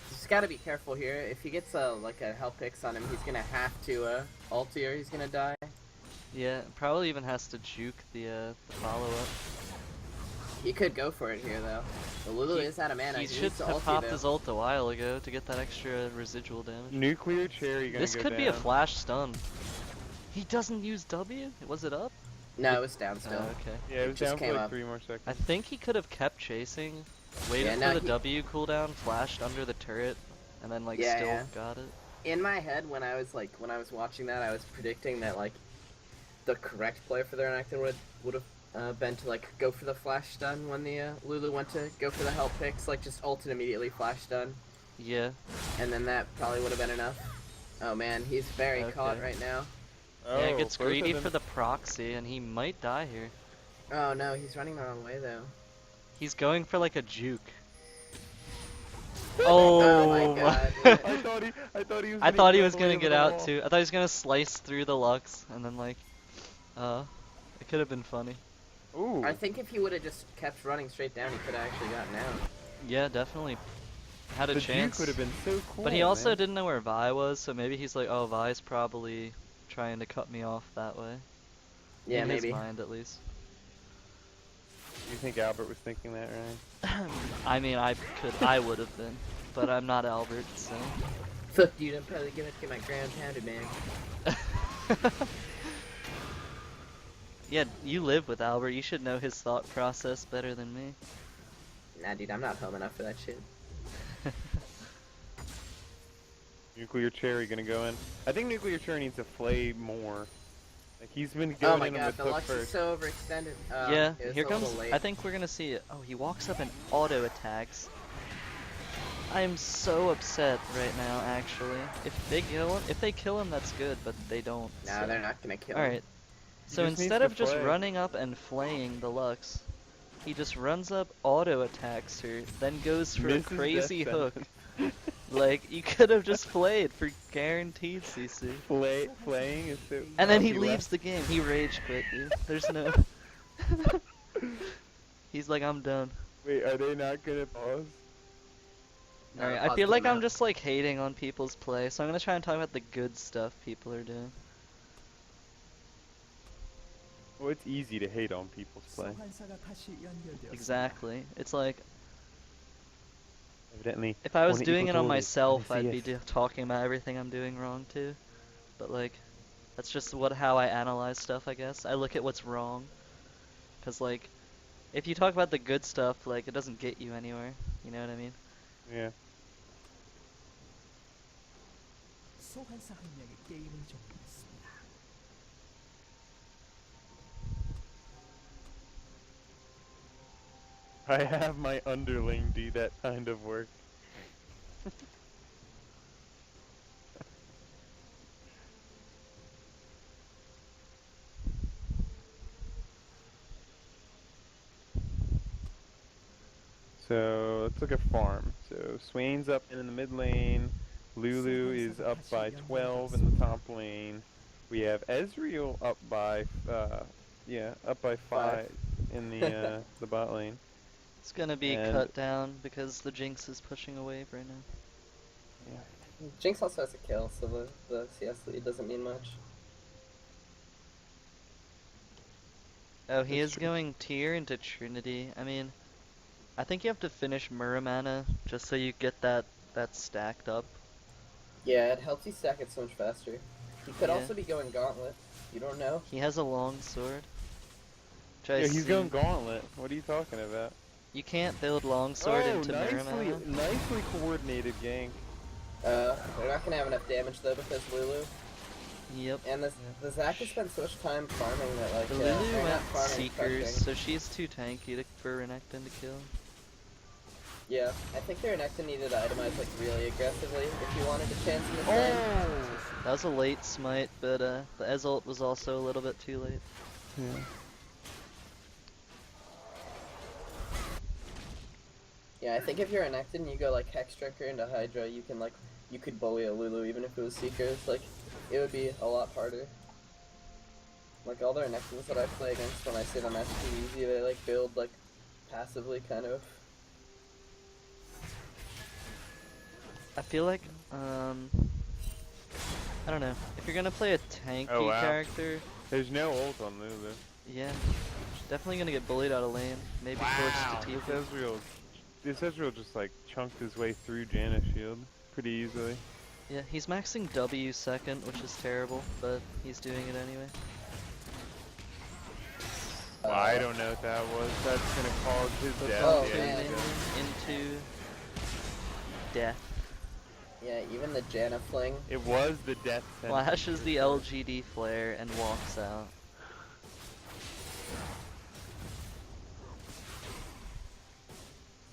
Just gotta be careful here. If he gets like a help picks on him, he's gonna have to ult or he's gonna die. Yeah, probably even has to juke the follow-up. He could go for it here though. The Lulu is out of mana. He He should needs to have ulti, popped though. his ult a while ago to get that extra residual damage. Nuclear cherry gonna This go could be a down. flash stun. He doesn't use W? Was it up? No, it was down Oh, still. okay. Yeah, it was just down for came like up. 3 more seconds. I think he could have kept chasing, waited Yeah, for no, the he- W cooldown, flashed under the turret, and then like Yeah, still yeah. got it. In my head, when I was watching that, I was predicting that like the correct play for their Renekton would have been to like go for the flash stun when the Lulu went to go for the help picks, like just ult and immediately flash stun, Yeah. and then that probably would have been enough. Oh man, he's very caught Okay. right now. Yeah, gets both of greedy them- for the proxy, and he might die here. Oh no, he's running the wrong way though. He's going for like a juke. Oh my god. I thought he was. I gonna thought he go was all the gonna way get over the out wall. too. I thought he was gonna slice through the Lux, and then like, it could have been funny. Ooh. I think if he would have just kept running straight down, he could have actually gotten out. Yeah, definitely had a the chance. Duke would have been so cool. But he also man. didn't know where Vi was, so maybe he's like, oh, Vi's probably trying to cut me off that way. Yeah, In maybe. his mind, at least. You think Albert was thinking that, right? I mean, I would have been, but I'm not Albert, so. Fuck dude, I'm probably gonna get my ground pounded, man. Yeah, you live with Albert. You should know his thought process better than me. Nah, dude, I'm not home enough for that shit. Nuclear cherry gonna go in. I think nuclear cherry needs to flay more. Like he's been Oh going my in god, with the hook Lux is first. so overextended. Yeah, it was here a comes. little late. I think we're gonna see it. Oh, he walks up and auto attacks. I'm so upset right now, actually. If they kill him, that's good, but they don't. No, so. they're not gonna kill him. Alright. So just needs instead to of just flay. running up and flaying the Lux, he just runs up, auto attacks her, then goes for Misses a crazy death hook, sentence. Like, you could have just played for guaranteed CC. Playing is so. And then Oh, he leaves left. the game. He rage quit, dude. There's no... He's like, I'm done. Wait, are they not gonna pause? No, Alright, I pause feel the like I'm map. just like hating on people's play, so I'm gonna try and talk about the good stuff people are doing. Well, it's easy to hate on people's play. Exactly. It's like, Evidently. if I was one doing it equal on to myself, I'd be NCS. talking about everything I'm doing wrong too. But like, that's just how I analyze stuff, I guess. I look at what's wrong. Cause like, if you talk about the good stuff, like, it doesn't get you anywhere. You know what I mean? Yeah. 소환사 한 명의 게임을 종료했습니다. I have my underling do that kind of work. So let's look at farm. So Swain's up in the mid lane. Lulu is up by 12 in the top lane. We have Ezreal up by up by 5 in the the bot lane. It's gonna be And- cut down because the Jinx is pushing a wave right now. Yeah. Jinx also has a kill, so the CS lead doesn't mean much. Oh, he That's is true. going tier into Trinity. I mean, I think you have to finish Muramana just so you get that stacked up. Yeah, it helps you stack it so much faster. He could Yeah. also be going Gauntlet. You don't know. He has a long sword. Which I Yeah, he's see- going gauntlet. What are you talking about? You can't build longsword into Muramana. nicely coordinated gank. They're not gonna have enough damage though because Lulu. Yep. And the Zac has spent so much time farming that like The or Lulu not went farming, Seekers, crushing. so she's too tanky for Renekton to kill. Yeah, I think their Renekton needed to itemize like really aggressively if you wanted a chance in this game. That was a late smite, but the Ez ult was also a little bit too late. Yeah. Yeah, I think if you're Renekton, you go like Hexdrinker into Hydra, you could bully a Lulu even if it was Seekers. Like, it would be a lot harder. Like all the Renektons that I play against when I say the match too easy, they like build like passively kind of. I feel like, I don't know. If you're gonna play a tanky Oh, wow. character, There's no ult on Lulu. yeah, definitely gonna get bullied out of lane. Maybe forced to TP. This Ezreal just like chunked his way through Janna's shield pretty easily. Yeah, he's maxing W second, which is terrible, but he's doing it anyway. Well, I don't know what that was. That's gonna cause his death. Oh, yeah, man. he's dead. Into death. Yeah, even the Janna fling. It was the death sentence. Flashes the LGD flare and walks out.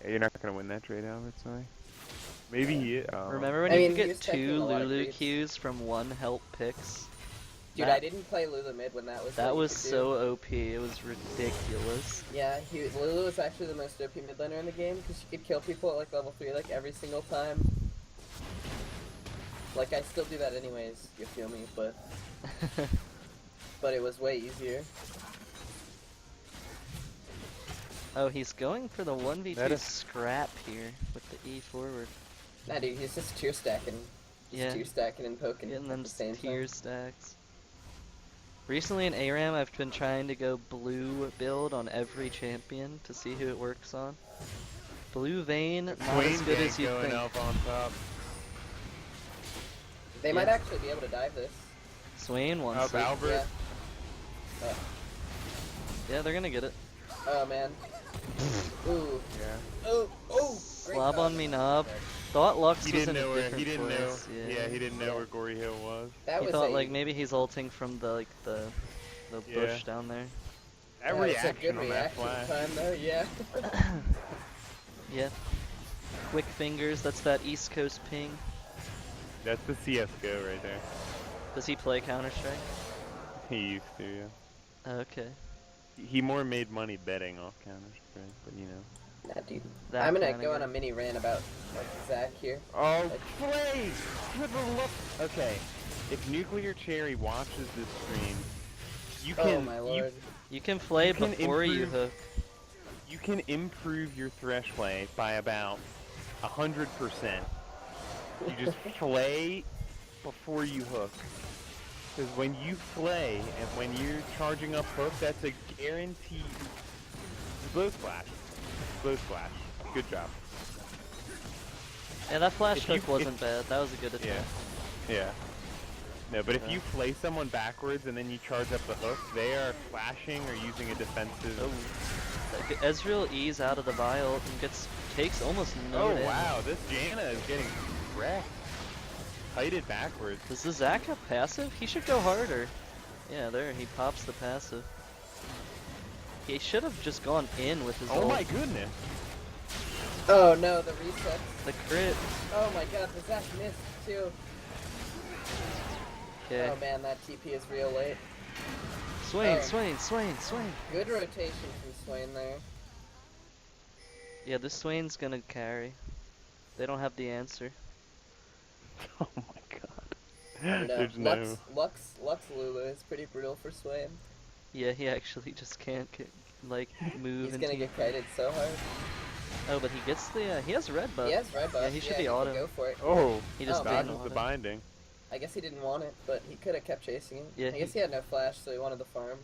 Yeah, you're not gonna win that trade, Albert. Sorry. Maybe he. Oh. Remember when I you mean, could he get was taking 2 a lot of Lulu creeps. Qs from 1 help picks? Dude, That- I didn't play Lulu mid when that was. That what you was could do. so OP, it was ridiculous. Yeah, Lulu was actually the most OP mid laner in the game because she could kill people at like level 3 like every single time. Like I still do that anyways, you feel me? But it was way easier. Oh, he's going for the 1v2 That is- scrap here with the E forward. Nah, dude, he's just tier stacking. Yeah. Tier stacking and poking Getting at them the same tier time. stacks. Recently in ARAM, I've been trying to go blue build on every champion to see who it works on. Blue Vayne, not as good as you going think. up on top. They might Yeah. actually be able to dive this. Swain wants Up it. Albert. Yeah. Yeah, they're gonna get it. Oh man. Ooh. Yeah. Oh. Oh. Great Slob on dodge. me knob. Thought Lux He was didn't in know a where. different He didn't know. place. Yeah, he didn't know where Gory Hill was. That He was thought a, like maybe he's ulting from the Yeah. bush down there. That was a reaction good on that reaction flash. time though. Yeah. Yeah. Quick fingers, that's that East Coast ping. That's the CS:GO right there. Does he play Counter-Strike? He used to. Yeah. Okay. He more made money betting off Counter Strike, but you know, Nah, dude. That I'm gonna kinda go on guy. a mini rant about Zach here. Oh, play! For the look. Okay, if Nuclear Cherry watches this stream, you can. Oh my lord. You can play You can before you improve- hook. You can improve your thresh play by about 100%. You just play before you hook. Because when you play and when you're charging up hook, that's a guaranteed glow splash. Glow splash. Good job. Yeah, that flash If you- hook wasn't bad. That was a good attack. Yeah. Yeah. No, but if Yeah. you play someone backwards and then you charge up the hook, they are flashing or using a defensive. Oh. Ezreal E's out of the vial and takes almost no damage. Wow, this Janna is getting wrecked. Kited backwards. Does the Zac have passive? He should go harder. Yeah, there, he pops the passive. He should have just gone in with his Oh ult. my goodness. Oh no, the reset. The crit. Oh my god, the Zach missed too. Okay. Oh man, that TP is real late. Swain, Oh. Swain, Swain, Swain. Good rotation from Swain there. Yeah, this Swain's gonna carry. They don't have the answer. Oh my god. I don't know. There's no. Lux Lulu is pretty brutal for Swain. Yeah, he actually just can't move He's into gonna get kited so hard. Oh, but he gets the he has red buff. He has red buff. Yeah, he should be could auto. Go for it. Oh, He just Oh, didn't dodges want the it. binding. I guess he didn't want it, but he could have kept chasing it. Yeah, I guess he had no flash, so he wanted the farm.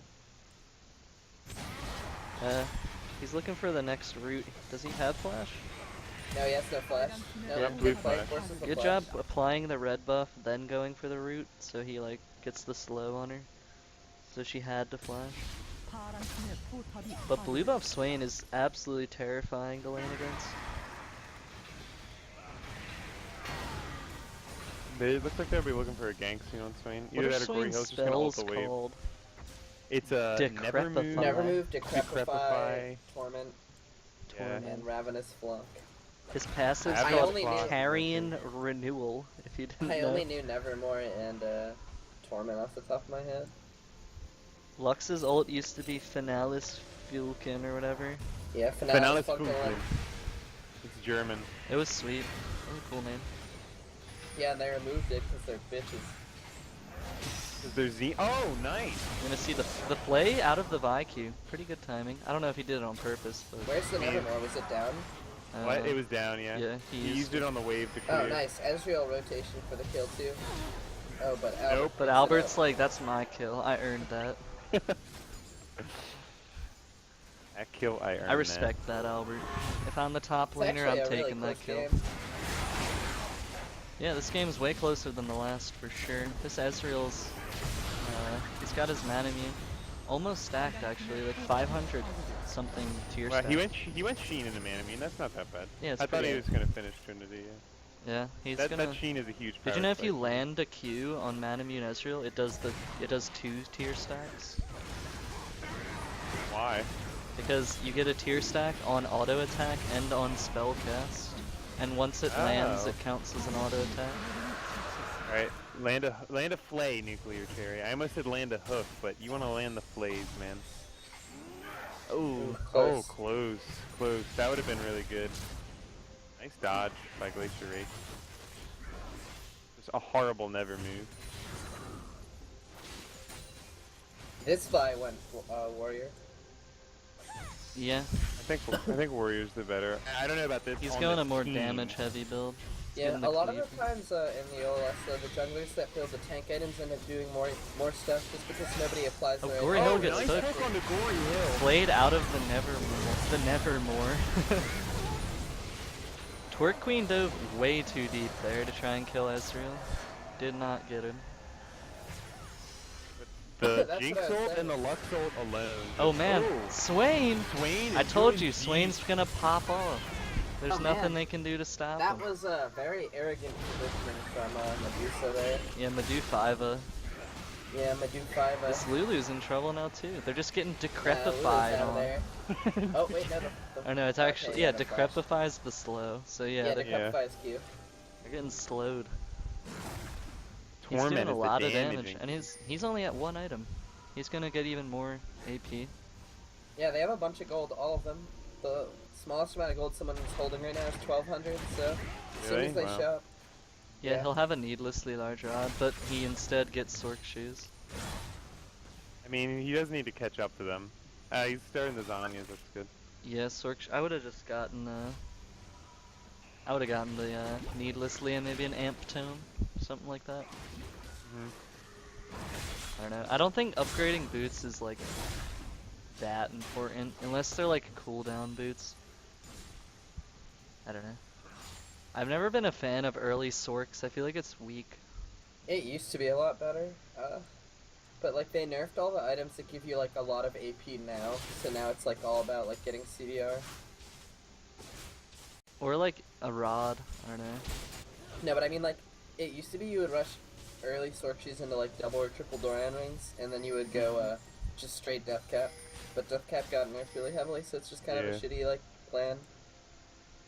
He's looking for the next route. Does he have flash? No, he has no flash. No, Yeah, good blue fight flash. forces the Good flash. job applying the red buff, then going for the route, so he like gets the slow on her. So she had to flash. But blue buff Swain is absolutely terrifying to lane against. They look like they'll be looking for a gank soon on Swain. What Either are that or Gory Swain's Hill's just gonna ult spells the wave. called? It's a never move. Decrepify. Never move, Decrepify, Decrepify. Torment, Yeah. Torment. and Ravenous Flunk. His passive's I called only knew- Carrion Renewal, if you didn't I know. only knew Nevermore and Torment off the top of my head. Lux's ult used to be Finalis Fulkin or whatever. Yeah, Finalis Funkelin. Funkelin. It's German. It was sweet. It was a cool name. Yeah, they removed it because they're bitches. There's Z. Oh, nice. I'm gonna see the play out of the Vi queue. Pretty good timing. I don't know if he did it on purpose, but Where's the Nevermore? Was it down? What? It was down, yeah. yeah, he He used used it on the wave to clear. Oh, nice. Ezreal rotation for the kill too. Oh, but Albert. Nope. But picks it Albert's up. like, that's my kill. I earned that. That kill I earned. I respect that, Albert. If I'm the top It's laner, actually I'm a really taking that close kill. game. Yeah, this game is way closer than the last for sure. This Ezreal's, he's got his mana immune almost stacked actually, like 500 something tier Well, stack. he went Sheen in the man. I mean, that's not that bad. Yeah, it's I thought he pretty- was gonna finish Trinity. Yeah. Yeah, he's That gonna. Sheen is a huge. Did power you know if you spike. land a Q on mana immune Ezreal, it does 2 tier stacks? Why? Because you get a tier stack on auto attack and on spell cast, and once it lands, Oh. it counts as an auto attack. All right, land a flay, Nuclear Cherry. I almost said land a hook, but you want to land the flays, man. Ooh, Oh, close. close. That would have been really good. Nice dodge by Glacier Rake. Just a horrible never move. This Vi went Warrior. Yeah, I think Warrior's the better. I don't know about this. he's on going this a more team. damage heavy build. He's Yeah, getting a the lot of cleave. the times in the OLS, the junglers that build the tank items end up doing more stuff just because nobody applies Oh, their Gory items. Hill Oh, gets nice hooked. hook on the Gory Hill. Played out of the Nevermore. Twerk Queen dove way too deep there to try and kill Ezreal. Did not get him. The That's Jinx what I was ult saying. and the Lux ult alone. Oh man, Swain! Swain. I is told going you, deep. Swain's gonna pop off. There's Oh, nothing man. they can do to stop That him. was a very arrogant positioning from Medusa there. Yeah, Medu 5. Yeah, Medu 5. This Lulu's in trouble now too. They're just getting Lulu's decrepified out of on. there. Oh wait, no. Oh no, it's okay, actually yeah, yeah, the flash. decrepifies the slow. So yeah, Yeah, they're, Decrepify is Q. they're getting slowed. He's Torment doing a is lot the of damage, damaging. and he's only at 1 item. He's gonna get even more AP. Yeah, they have a bunch of gold, all of them. The smallest amount of gold someone is holding right now is 1,200. So as soon Really? as they Wow. show up, Yeah, Yeah. he'll have a needlessly large rod, but he instead gets Sork shoes. I mean, he does need to catch up to them. He's starting the Zanyas, that's good. Yeah, I would have just gotten I would have gotten the needlessly and maybe an amp tome, something like that. I don't know. I don't think upgrading boots is like that important unless they're like cooldown boots. I don't know. I've never been a fan of early Sorks. I feel like it's weak. it used to be a lot better. But like they nerfed all the items that give you like a lot of AP now, so now it's like all about like getting CDR. Or like a rod. I don't know. No, but I mean like it used to be you would rush early Sorkshies into like double or triple Doran rings, and then you would go just straight Death Cap. But Death Cap got nerfed really heavily, so it's just kind of a Yeah. shitty like plan.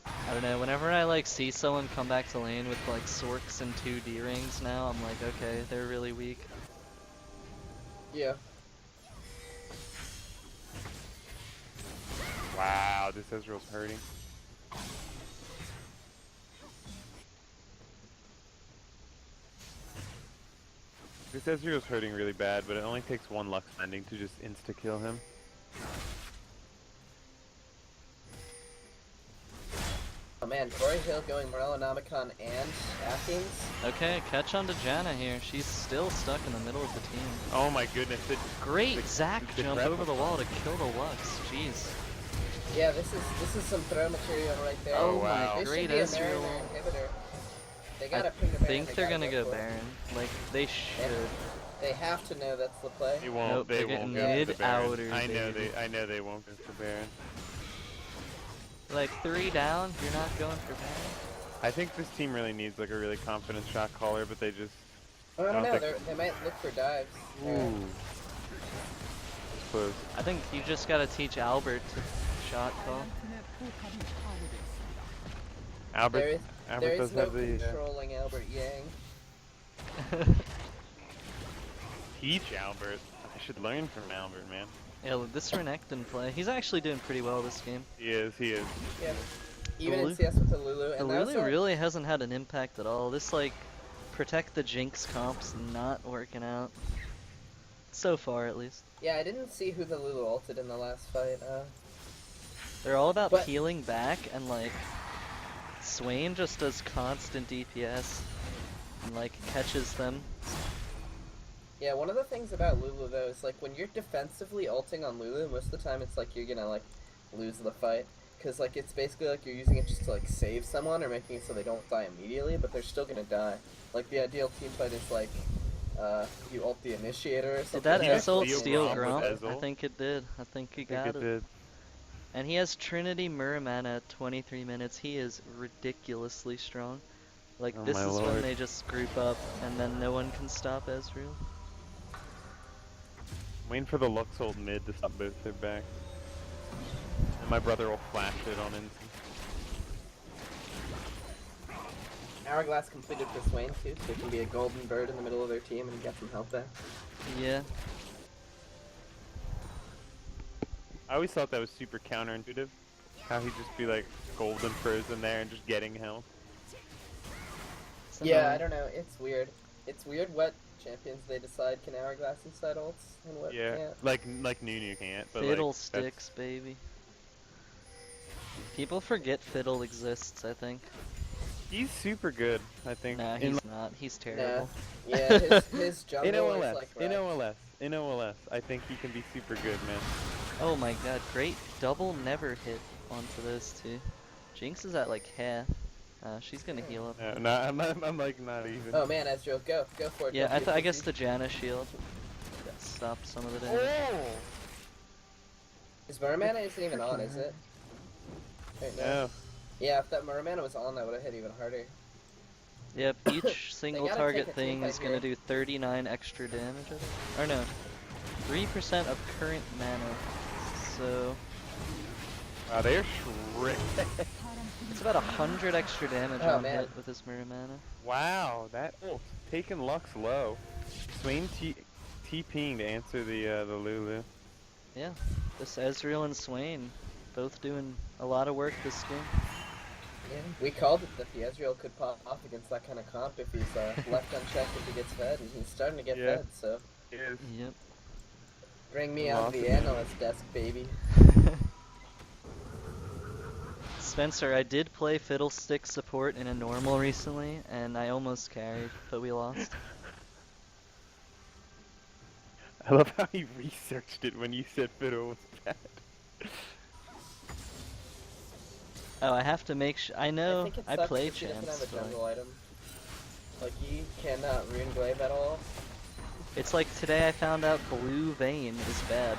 I don't know. Whenever I like see someone come back to lane with like Sorks and 2 D rings now, I'm like, okay, they're really weak. Yeah. Wow, this Ezreal's hurting. This Ezreal's hurting really bad, but it only takes one Lux Mending to just insta-kill him. Oh man, Corey Hill going Morellonomicon and Athens. Okay, catch on to Janna here. She's still stuck in the middle of the team. Oh my goodness, Great the- Zac the jump grab over the was wall to fine. kill the Lux. Jeez. Yeah, this is some throw material right there. Oh, wow. This Great should be a Ezreal. Mariner inhibitor. They I gotta ping the Baron. think they they're gotta gonna go for it. Baron. Like, they should. They have to know that's the play. They won't. Nope, they they're won't getting go for the mid-outer, Baron. I know baby. they won't go for Baron. Like, 3 down, you're not going for Baron? I think this team really needs like a really confident shot caller, but they just. Oh, I don't don't know. think- They might look for dives. Ooh. Close. I think you just gotta teach Albert to shot call. 팀의 포탑이 파괴되었습니다. Albert. There is, Albert there does is no have the. controlling Albert Yang. Teach Albert. I should learn from Albert, man. Yeah, this Renekton play. He's actually doing pretty well this game. He is. He is. Yeah. Even Lulu- in CS with the Lulu. The And that was Lulu our- really hasn't had an impact at all. This, like, protect the Jinx comp's not working out. So far, at least. Yeah, I didn't see who the Lulu ulted in the last fight. They're all about But- peeling back, and, like, Swain just does constant DPS and, like, catches them. Yeah, one of the things about Lulu though is like when you're defensively ulting on Lulu, most of the time it's like you're gonna like lose the fight. Cause like it's basically like you're using it just to like save someone or making it so they don't die immediately, but they're still gonna die. Like the ideal team fight is like you ult the initiator or something. Did that Yeah, Ezreal steal steal Gromp Gromp? with I Ezreal. think it did. I think he I got think it. it did. And he has Trinity Muramana at 23 minutes. He is ridiculously strong. Like, Oh this my is when lord. they just group up, and then no one can stop Ezreal. Waiting for the Lux ult mid to stop both their back. And my brother will flash it on instant. Hourglass completed for Swain too, so it can be a golden bird in the middle of their team and get some help there. Yeah. I always thought that was super counterintuitive. How he'd just be like golden frozen there and just getting health. It's Yeah, annoying. I don't know. It's weird. It's weird what champions they decide can Hourglass inside ults and what Yeah, can't. like Nunu can't. But Fiddle like, that's- sticks, baby. People forget Fiddle exists, I think. He's super good, I think. Nah, in, he's not. He's terrible. Yeah, his jungle in is OLS, like in wrecked. OLS, in OLS, I think he can be super good, man. Oh my god, great double never hit onto those two. Jinx is at like half. She's gonna heal up. No, I'm like not even. Oh man, Ezreal, go for it. Yeah, don't be a I guess pussy. the Janna shield stopped some of the damage. Oh! His Muramana isn't even on, is it? Right now. No. Yeah, if that Muramana was on, that would have hit even harder. Yep, each single gotta target take a team thing is fight gonna here. do 39 extra damage, I think. Or no, 3% of current mana. So, Wow, they're shredded. it's about 100 extra damage Oh, on man. hit with this Muramana. Wow, that ult taking Lux low. Swain TPing to answer the Lulu. Yeah, this Ezreal and Swain both doing A lot of work this game. Yeah, we called it that the Ezreal could pop off against that kind of comp if he's left unchecked if he gets fed, and he's starting to get Yeah. fed, so It is. Yep. bring me Awesome. on the analyst desk, baby. Spencer, I did play Fiddlestick support in a normal recently, and I almost carried, but we lost. I love how he researched it when you said Fiddle was bad. Oh, I have to make sure. I know think it I sucks play if he doesn't champs, have a but jungle item. Like, he cannot rune glaive at all. it's like today I found out Blue Vein is bad,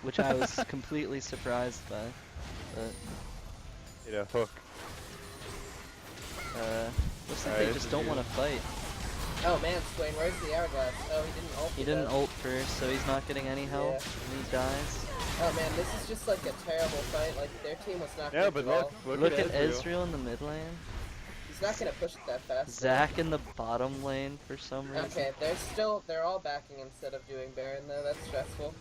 which I was completely surprised by. But Hit a hook. looks like Alright, they this just is don't good. want to fight. Oh man, Swain, where's the hourglass? Oh, he didn't ult. He didn't ult first, so he's not getting any help, and he dies. Oh man, this is just like a terrible fight. Like, their team was not Yeah, good but at all. look Look at Ezreal. Ezreal in the mid lane. He's not gonna push it that fast. Zac in the bottom lane for some reason. Okay, they're all backing instead of doing Baron though, that's stressful.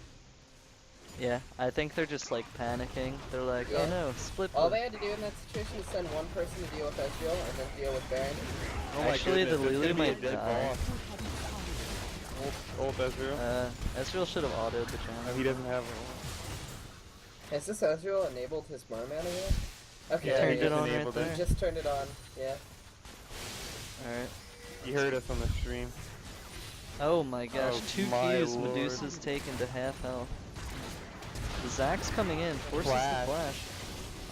Yeah, I think they're just like panicking. They're like, Yeah. oh no, split All push. they had to do in that situation was send one person to deal with Ezreal and then deal with Baron. Oh my Actually, the goodness, it's Lulu gonna be a might dead die. boss. Ult Ezreal. Ezreal should have autoed the challenge. Oh, he doesn't have one. Has this Ezreal enabled his Merman yet? Okay, Yeah, there Turned he it is. on right enabled it. there. He just turned it on, yeah. Alright. He heard us on the stream. Oh my gosh, Oh 2 my Qs, lord. Medusa's taken to half health. The Zac's coming in, forces Flash. the flash.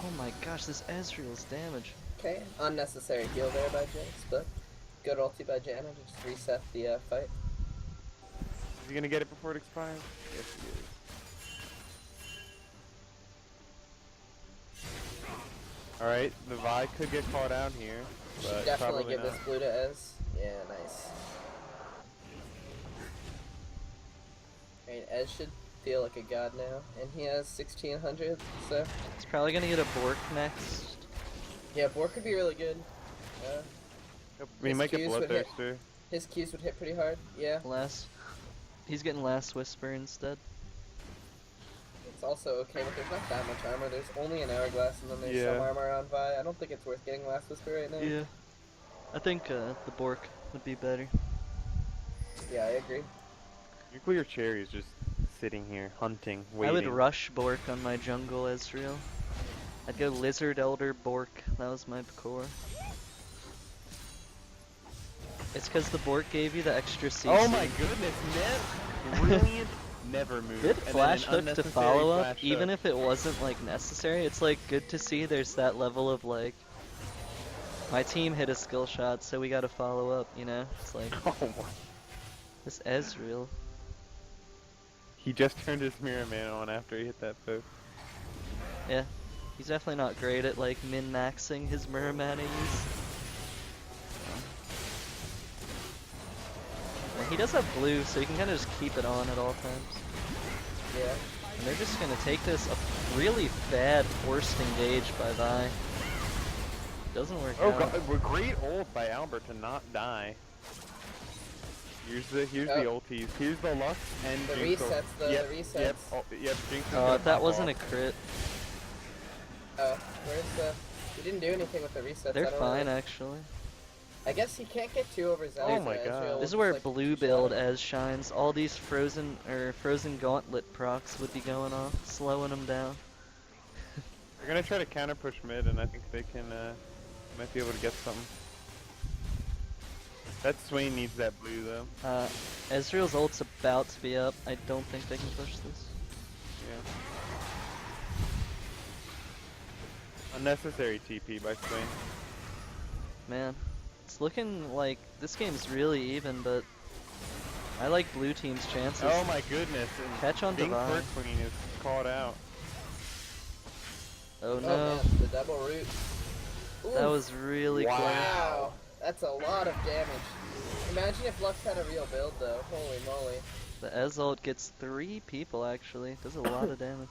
Oh my gosh, this Ezreal's damage. Okay, unnecessary heal there by Jinx, but good ulti by Janna to just reset the fight. Is he gonna get it before it expires? Yes, he is. Alright, the Vi could get caught out here, Should but definitely probably give not. this blue to Ez. Yeah, nice. Alright, Ez should feel like a god now, and he has 1600, so He's probably gonna get a Bork next. yeah, Bork could be really good. We His might get Qs would hit. Bloodthirster. His Qs would hit pretty hard, yeah. He's getting Last Whisper instead. It's also okay, but there's not that much armor. There's only an hourglass, and then there's Yeah. some armor on Vi. I don't think it's worth getting Last Whisper right now. I think the Bork would be better. Yeah, I agree. Nuclear Cherry is just sitting here, hunting, waiting. I would rush Bork on my jungle Ezreal. I'd go Lizard Elder Bork. That was my core. It's because the Bork gave you the extra CC. Oh my goodness, brilliant, never moved. Good And then flash an hook to unnecessary follow up, flash even hook. if it wasn't like necessary. It's like good to see there's that level of like, my team hit a skill shot, so we gotta follow up, you know? It's like, Oh my. this Ezreal. He just turned his Mirror Man on after he hit that poke. Yeah, he's definitely not great at like min-maxing his mirror mana use. Well, he does have blue, so you can kind of just keep it on at all times. Yeah. And they're just gonna take this a really bad forced engage by Vi. Doesn't work Oh out. god, we're great ult by Albert to not die. Here's the ulties. Here's the Lux and The Jinx ult. resets, the Yep, resets. Yep, yep, Jinx is Oh, gonna if that pop wasn't off. a crit, Where's the... He didn't do anything with the resets. I they're don't fine really- actually. I guess he can't get too overzealous. Oh my and god. Ezreal will This is just, where like, blue two-shot build him. as shines. All these frozen gauntlet procs would be going off, slowing them down. They're gonna try to counter push mid, and I think they can, might be able to get something. That Swain needs that blue though. Ezreal's ult's about to be up. I don't think they can push this. Yeah. Unnecessary TP by Swain. Man, it's looking like this game's really even, but I like blue team's chances. Oh my goodness! And Catch on Bing Divine. Queen is caught out. Oh Oh no, man, the double root. that Oof. was really close. Wow, that's a lot of damage. Imagine if Lux had a real build though. Holy moly. The Ez ult gets 3 people actually. Does a lot of damage.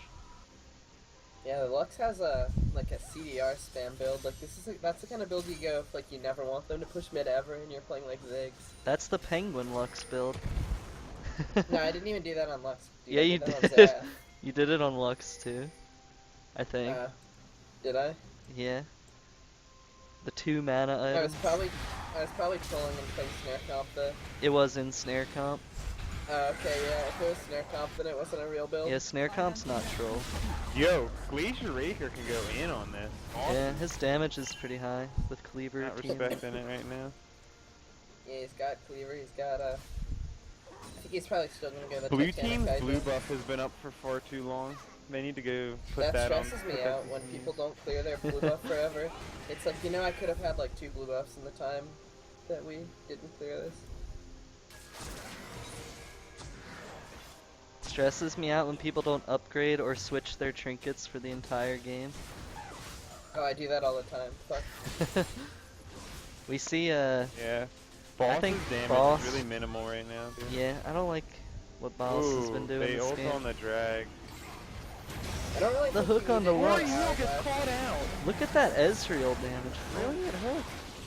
Yeah, the Lux has a like a CDR spam build. Like that's the kind of build you go if like you never want them to push mid ever and you're playing like Ziggs. That's the Penguin Lux build. No, I didn't even do that on Lux. Dude, Yeah, I you that on did. Zaya. You did it on Lux too, I think. Did I? Yeah. The 2 mana I was items. probably trolling and playing snare comp though. It was in snare comp. Okay, yeah. If it was snare comp, then it wasn't a real build. Yeah, snare comp's not troll. Yo, Glacier Raker can go in on this. Awesome. Yeah, his damage is pretty high with Cleaver. Not team. respecting it right now. Yeah, he's got Cleaver. He's got I think he's probably still gonna go the Blue Titanic team's Hydra. blue buff has been up for far too long. They need to go put That that on. stresses me out when people don't clear their blue buff forever. It's like, you know, I could have had like 2 blue buffs in the time that we didn't clear this. Stresses me out when people don't upgrade or switch their trinkets for the entire game. Oh, I do that all the time. Fuck. We see, Yeah. Boss's think damage Boss- is really minimal right now, dude. yeah, I don't like what Boss has been doing They this ult game. on the drag. I don't really The think hook you on need the to Lux. go out left. caught out. Look at that Ezreal damage. Brilliant hook.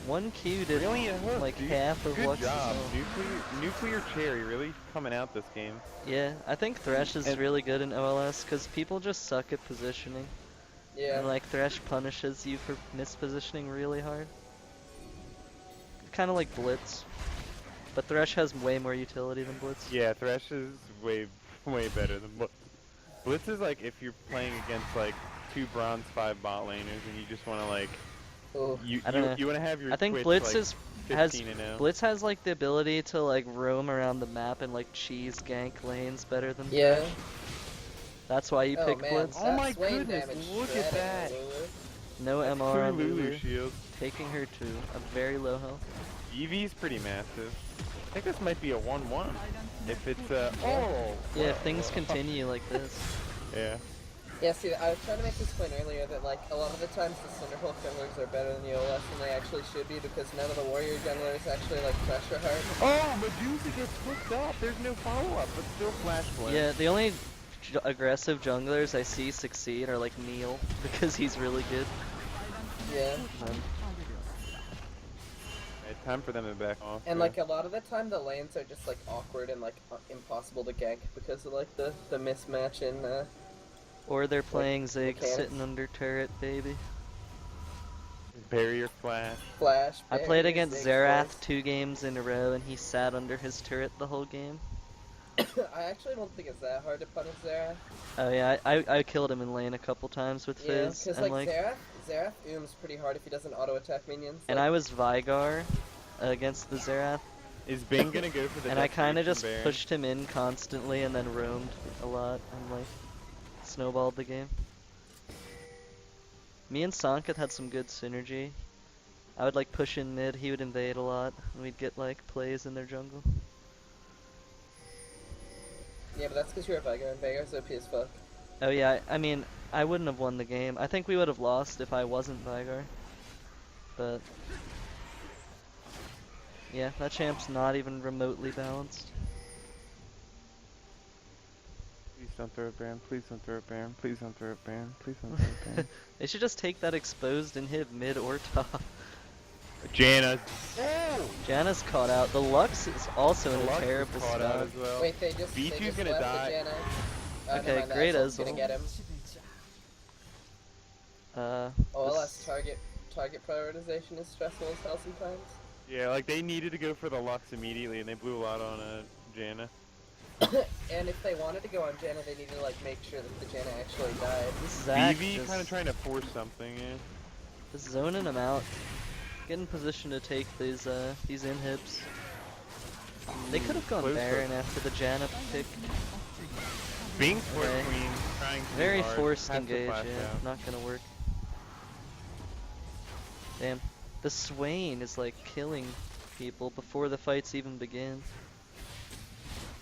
1 Q did Brilliant hook, like dude. half of Good Lux's job. health. Nuclear Cherry really coming out this game. Yeah, I think Thresh is And- really good in OLS because people just suck at positioning. Yeah. And like Thresh punishes you for mispositioning really hard. Kind of like Blitz. But Thresh has way more utility than Blitz. Yeah, Thresh is way better than Blitz. Blitz is like if you're playing against like 2 bronze 5 bot laners and you just want to like Ooh. I don't know. you want to have your I think Twitch, Blitz like, has 15 and 0. Blitz has like the ability to like roam around the map and like cheese gank lanes better than Yeah. Thresh. That's why you Oh pick man, Blitz. Oh that my Swain goodness, damage look at shredding that. Lulu. No MR on Lulu Lulu, shield. taking her to a very low health. EV's pretty massive. I think this might be a 1-1. If it's oh Yeah, if things continue like this. yeah. Yeah, see, I was trying to make this point earlier that, like, a lot of the times the Cinderhulk junglers are better than the OLS than they actually should be because none of the warrior junglers actually, like, pressure hard. Oh, Medusa gets hooked up. There's no follow-up, but still flash play. Yeah, the only aggressive junglers I see succeed are like Neil because he's really good. Yeah. It's time for them to back off. And, like, a lot of the time the lanes are just, like, awkward and, like, impossible to gank because of, like, the mismatch in, Or they're playing Zig mechanics. sitting under turret, baby. barrier flash. Flash. I played barrier, against Ziggs, Xerath 2 games in a row and he sat under his turret the whole game. I actually don't think it's that hard to punish Xerath. Oh yeah, I killed him in lane a couple times with Yeah, Fizz. because, and like, Xerath ooms pretty hard if he doesn't auto-attack minions. and like, I was Vigar against the Xerath. Is Bing gonna go for the And I kind of Death just Baron? pushed him in constantly and then roamed a lot and like snowballed the game. Me and Sankat had some good synergy. I would like push in mid, he would invade a lot, and we'd get like plays in their jungle. Yeah, but that's because you're a Vigar, and Vigar's OP as fuck. Oh yeah, I mean, I wouldn't have won the game. I think we would have lost if I wasn't Vigar. But yeah, that champ's not even remotely balanced. Please don't throw it, Baron. Please don't throw it, Baron. Please don't throw it, Baron. Please don't throw it, Baron. They should just take that exposed and hit mid or top. Janna. Janna's caught out. The Lux is also in a Lux is terrible caught out spot. as well. Wait, they just B2's gonna left die. the Janna. Okay, never mind, the great Ezreal's gonna Ezreal. get him. OLS This- target prioritization is stressful as hell sometimes. Yeah, like they needed to go for the Lux immediately, and they blew a lot on Janna. And if they wanted to go on Janna, they needed to like make sure that the Janna actually died. Zach BV just kind of trying to force something. Yeah. just zoning him out. Get in position to take these inhibs. They could have gone Close Baron after the Janna pick. Bing for Okay. Queen, trying too Very hard. forced Has to engage, flash yeah, out. not gonna work. Damn, the Swain is like killing people before the fights even begin.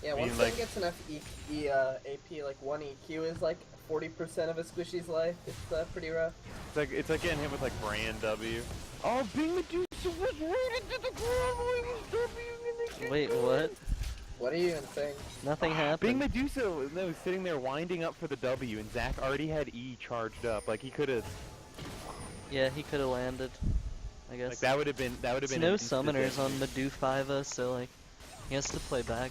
Yeah, I mean, once like- someone gets enough AP, like 1 EQ is like 40% of a squishy's life. It's pretty rough. It's like getting hit with like Brand W. Oh, Bing Medusa was rooted to the ground when he was W and they Wait, what? What are you even saying? Nothing Bing happened. Medusa was sitting there winding up for the W, and Zach already had E charged up. Like he could have, Yeah, he could have landed. I guess. like that would have been There's an no instant summoners on death. Medu 5, so like, he has to play back.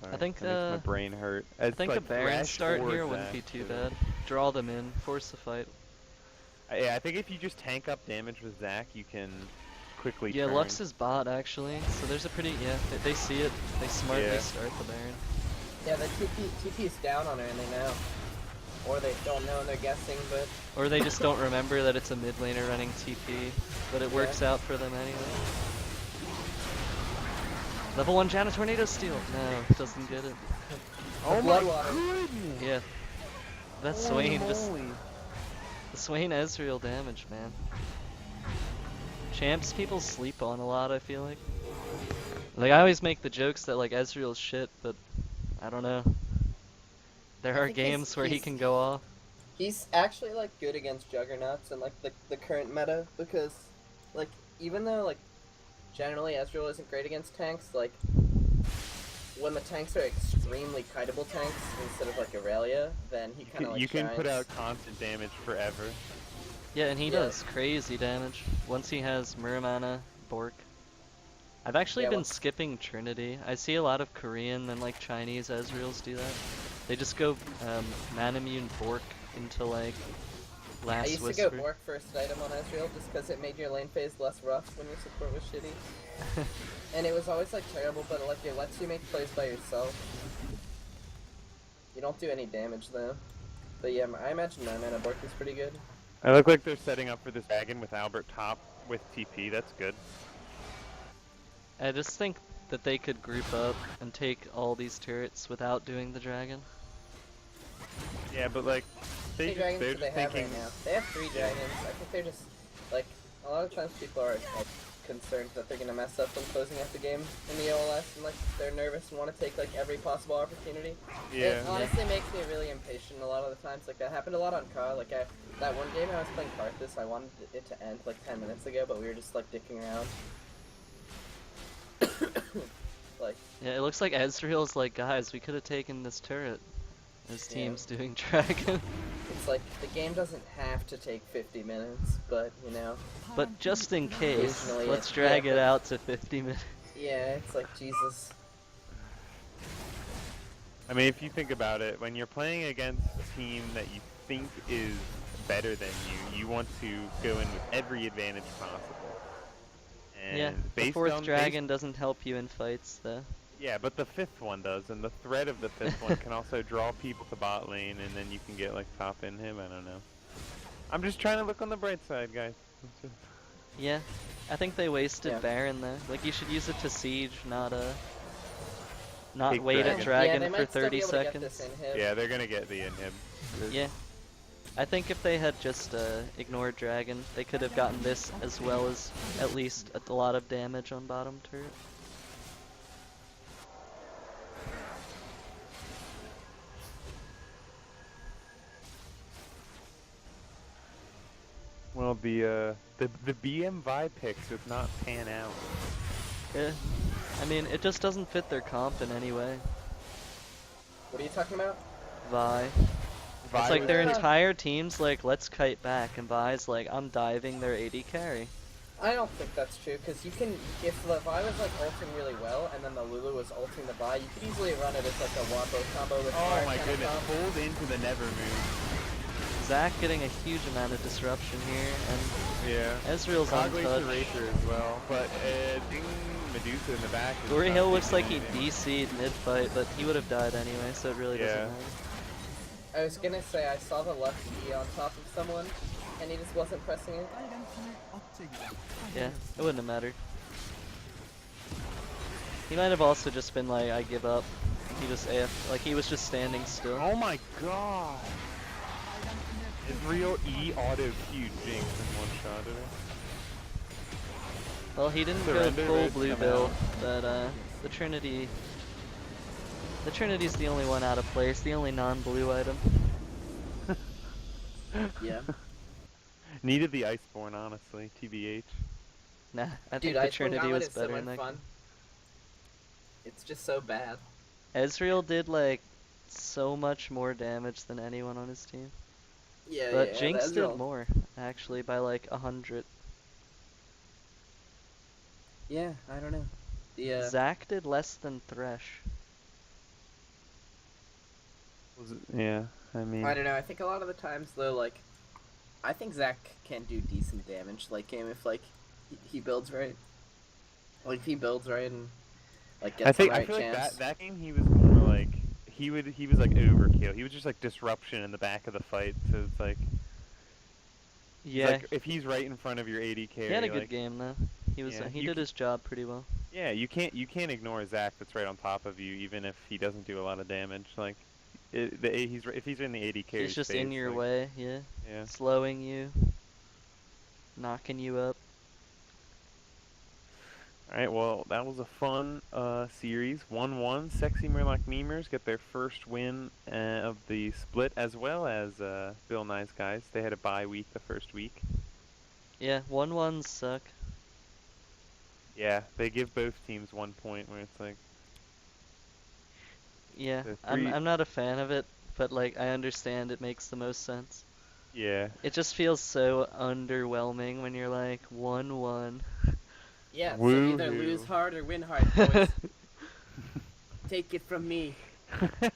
sorry. I think, that makes my brain hurt. I It's think like a Baron Thresh start or here wouldn't Zac be too should've- bad. Draw them in, force the fight. Yeah, I think if you just tank up damage with Zac, you can quickly Yeah, turn. Lux is bot actually, so there's a pretty, yeah, they see it, they smartly Yeah. start the Baron. Yeah, the TP's down on her and they know. Or they don't know and they're guessing, but Or they just don't remember that it's a mid laner running TP, but it works out for them anyway. Level 1 Janna Tornado Steal! No, doesn't get it. Oh Blood my water. goodness! Yeah. That Holy Swain just, moly. the Swain Ezreal damage, man. Champs people sleep on a lot, I feel like. Like, I always make the jokes that, like, Ezreal's shit, but I don't know. There are think games where he he's- can go off. he's actually like good against juggernauts and like the current meta because like even though like generally Ezreal isn't great against tanks, like when the tanks are extremely kiteable tanks instead of like Aurelia, then he kind of like You can put shines. out constant damage forever. Yeah, and he Yeah. does crazy damage once he has Muramana, Bork. I've actually Yeah, been once- skipping Trinity. I see a lot of Korean and like Chinese Ezreals do that. They just go Manamune Bork into like I Last used Whisper. to go Bork first item on Ezreal just because it made your lane phase less rough when your support was shitty. And it was always like terrible, but like it lets you make plays by yourself. You don't do any damage though. But yeah, I imagine my mana Bork is pretty good. I look like they're setting up for this dragon with Albert top with TP. That's good. I just think that they could group up and take all these turrets without doing the dragon. Yeah, but like Three they're dragons do just they have thinking. right now? They have 3 dragons. I think they're just like a lot of times people are like concerned that they're gonna mess up when closing out the game in the OLS and like they're nervous and want to take like every possible opportunity. Yeah. It honestly makes me really impatient a lot of the times. Like that happened a lot on Ka. Like that one game I was playing Karthus, I wanted it to end like 10 minutes ago, but we were just like dicking around. Like Yeah, it looks like Ezreal's like, guys, we could have taken this turret. His Yeah. team's doing dragon. it's like the game doesn't have to take 50 minutes, but you know, But just in case, Occasionally let's it- drag yeah, it but- out to 50 minutes. yeah, it's like Jesus. I mean, if you think about it, when you're playing against a team that you think is better than you, you want to go in with every advantage possible. And Yeah, the based fourth on dragon doesn't help you in fights, though. yeah, but the fifth one does, and the threat of the fifth one can also draw people to bot lane, and then you can get like top in him. I don't know. I'm just trying to look on the bright side, guys. Yeah, I think they wasted Yeah. Baron though. Like you should use it to siege, not not Take wait dragon. at dragon yeah, they for might still 30 be able to get seconds. this inhib. Yeah, they're gonna get the inhib. Yeah. I think if they had just ignored dragon, they could have gotten this as well as at least a lot of damage on bottom turret. Well, the BM Vi pick does not pan out. Yeah. I mean, it just doesn't fit their comp in any way. What are you talking about? Vi. Vi It's like was- their entire team's like, let's kite back, and Vi's like, I'm diving their AD carry. I don't think that's true, because you can, if the Vi was like ulting really well, and then the Lulu was ulting the Vi, you could easily run it as like a wombo combo with Oh fire my kind of goodness! comp. Pulled into the never move. Zac getting a huge amount of disruption here, and Yeah. Ezreal's Coglace untouched. Eraser as well, but Ding Medusa in the back. is Gory not Hill looks like taking he anything. DC'd mid-fight, but he would have died anyway, so it really Yeah. doesn't matter. I was gonna say, I saw the left E on top of someone, and he just wasn't pressing it. Yeah, it wouldn't have mattered. He might have also just been like, I give up. He just AF, like he was just standing still. Oh my god! Israel E auto Q Jinx in one shot at her. Well, he didn't go Surrender full rates blue come build, out. but the Trinity... The Trinity's the only one out of place, the only non-blue item. Yeah. Needed the Iceborne, honestly, TBH. Nah, I Dude, think the Iceborne Trinity Gauntlet was is so better much than fun. It's just so bad. Ezreal did like so much more damage than anyone on his team. Yeah, But yeah. Jinx the Ezreal- did more, actually, by like 100. Yeah, I don't know. The Zac did less than Thresh. Yeah, I mean, I don't know. I think a lot of the times though, like, I think Zach can do decent damage late game if like he builds right. Like if he builds right and like gets the I right feel like chance. that game he was more like he was like overkill. He was just like disruption in the back of the fight. So it's like it's Yeah, like if he's right in front of your AD he had a carry, good like game though. yeah, He did his job pretty well. yeah, you can't ignore Zach that's right on top of you even if he doesn't do a lot of damage. Like if he's in the AD carry He's just space, in your like, way, yeah. yeah. Slowing you, knocking you up. All right, well, that was a fun series. 1-1. Sexy Murloc Memers get their first win of the split, as well as Bill Nice Guys. They had a bye week the first week. Yeah, 1-1s suck. Yeah, they give both teams 1 point, where it's like Yeah, the I'm three. I'm not a fan of it, but like I understand it makes the most sense. Yeah, It just feels so underwhelming when you're like 1-1. Yeah, so either woohoo. lose hard or win hard, boys. Take it from me.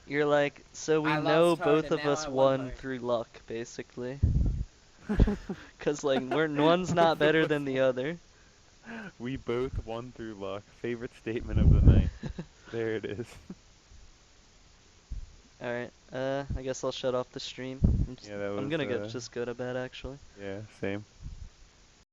You're like, so we I know lost hard both and of now us I won won hard. through luck, basically. Cause like one's not better than the other. We both won through luck. Favorite statement of the night. There it is. Alright, I guess I'll shut off the stream. Yeah, that I'm was gonna just go to bed actually. yeah, same.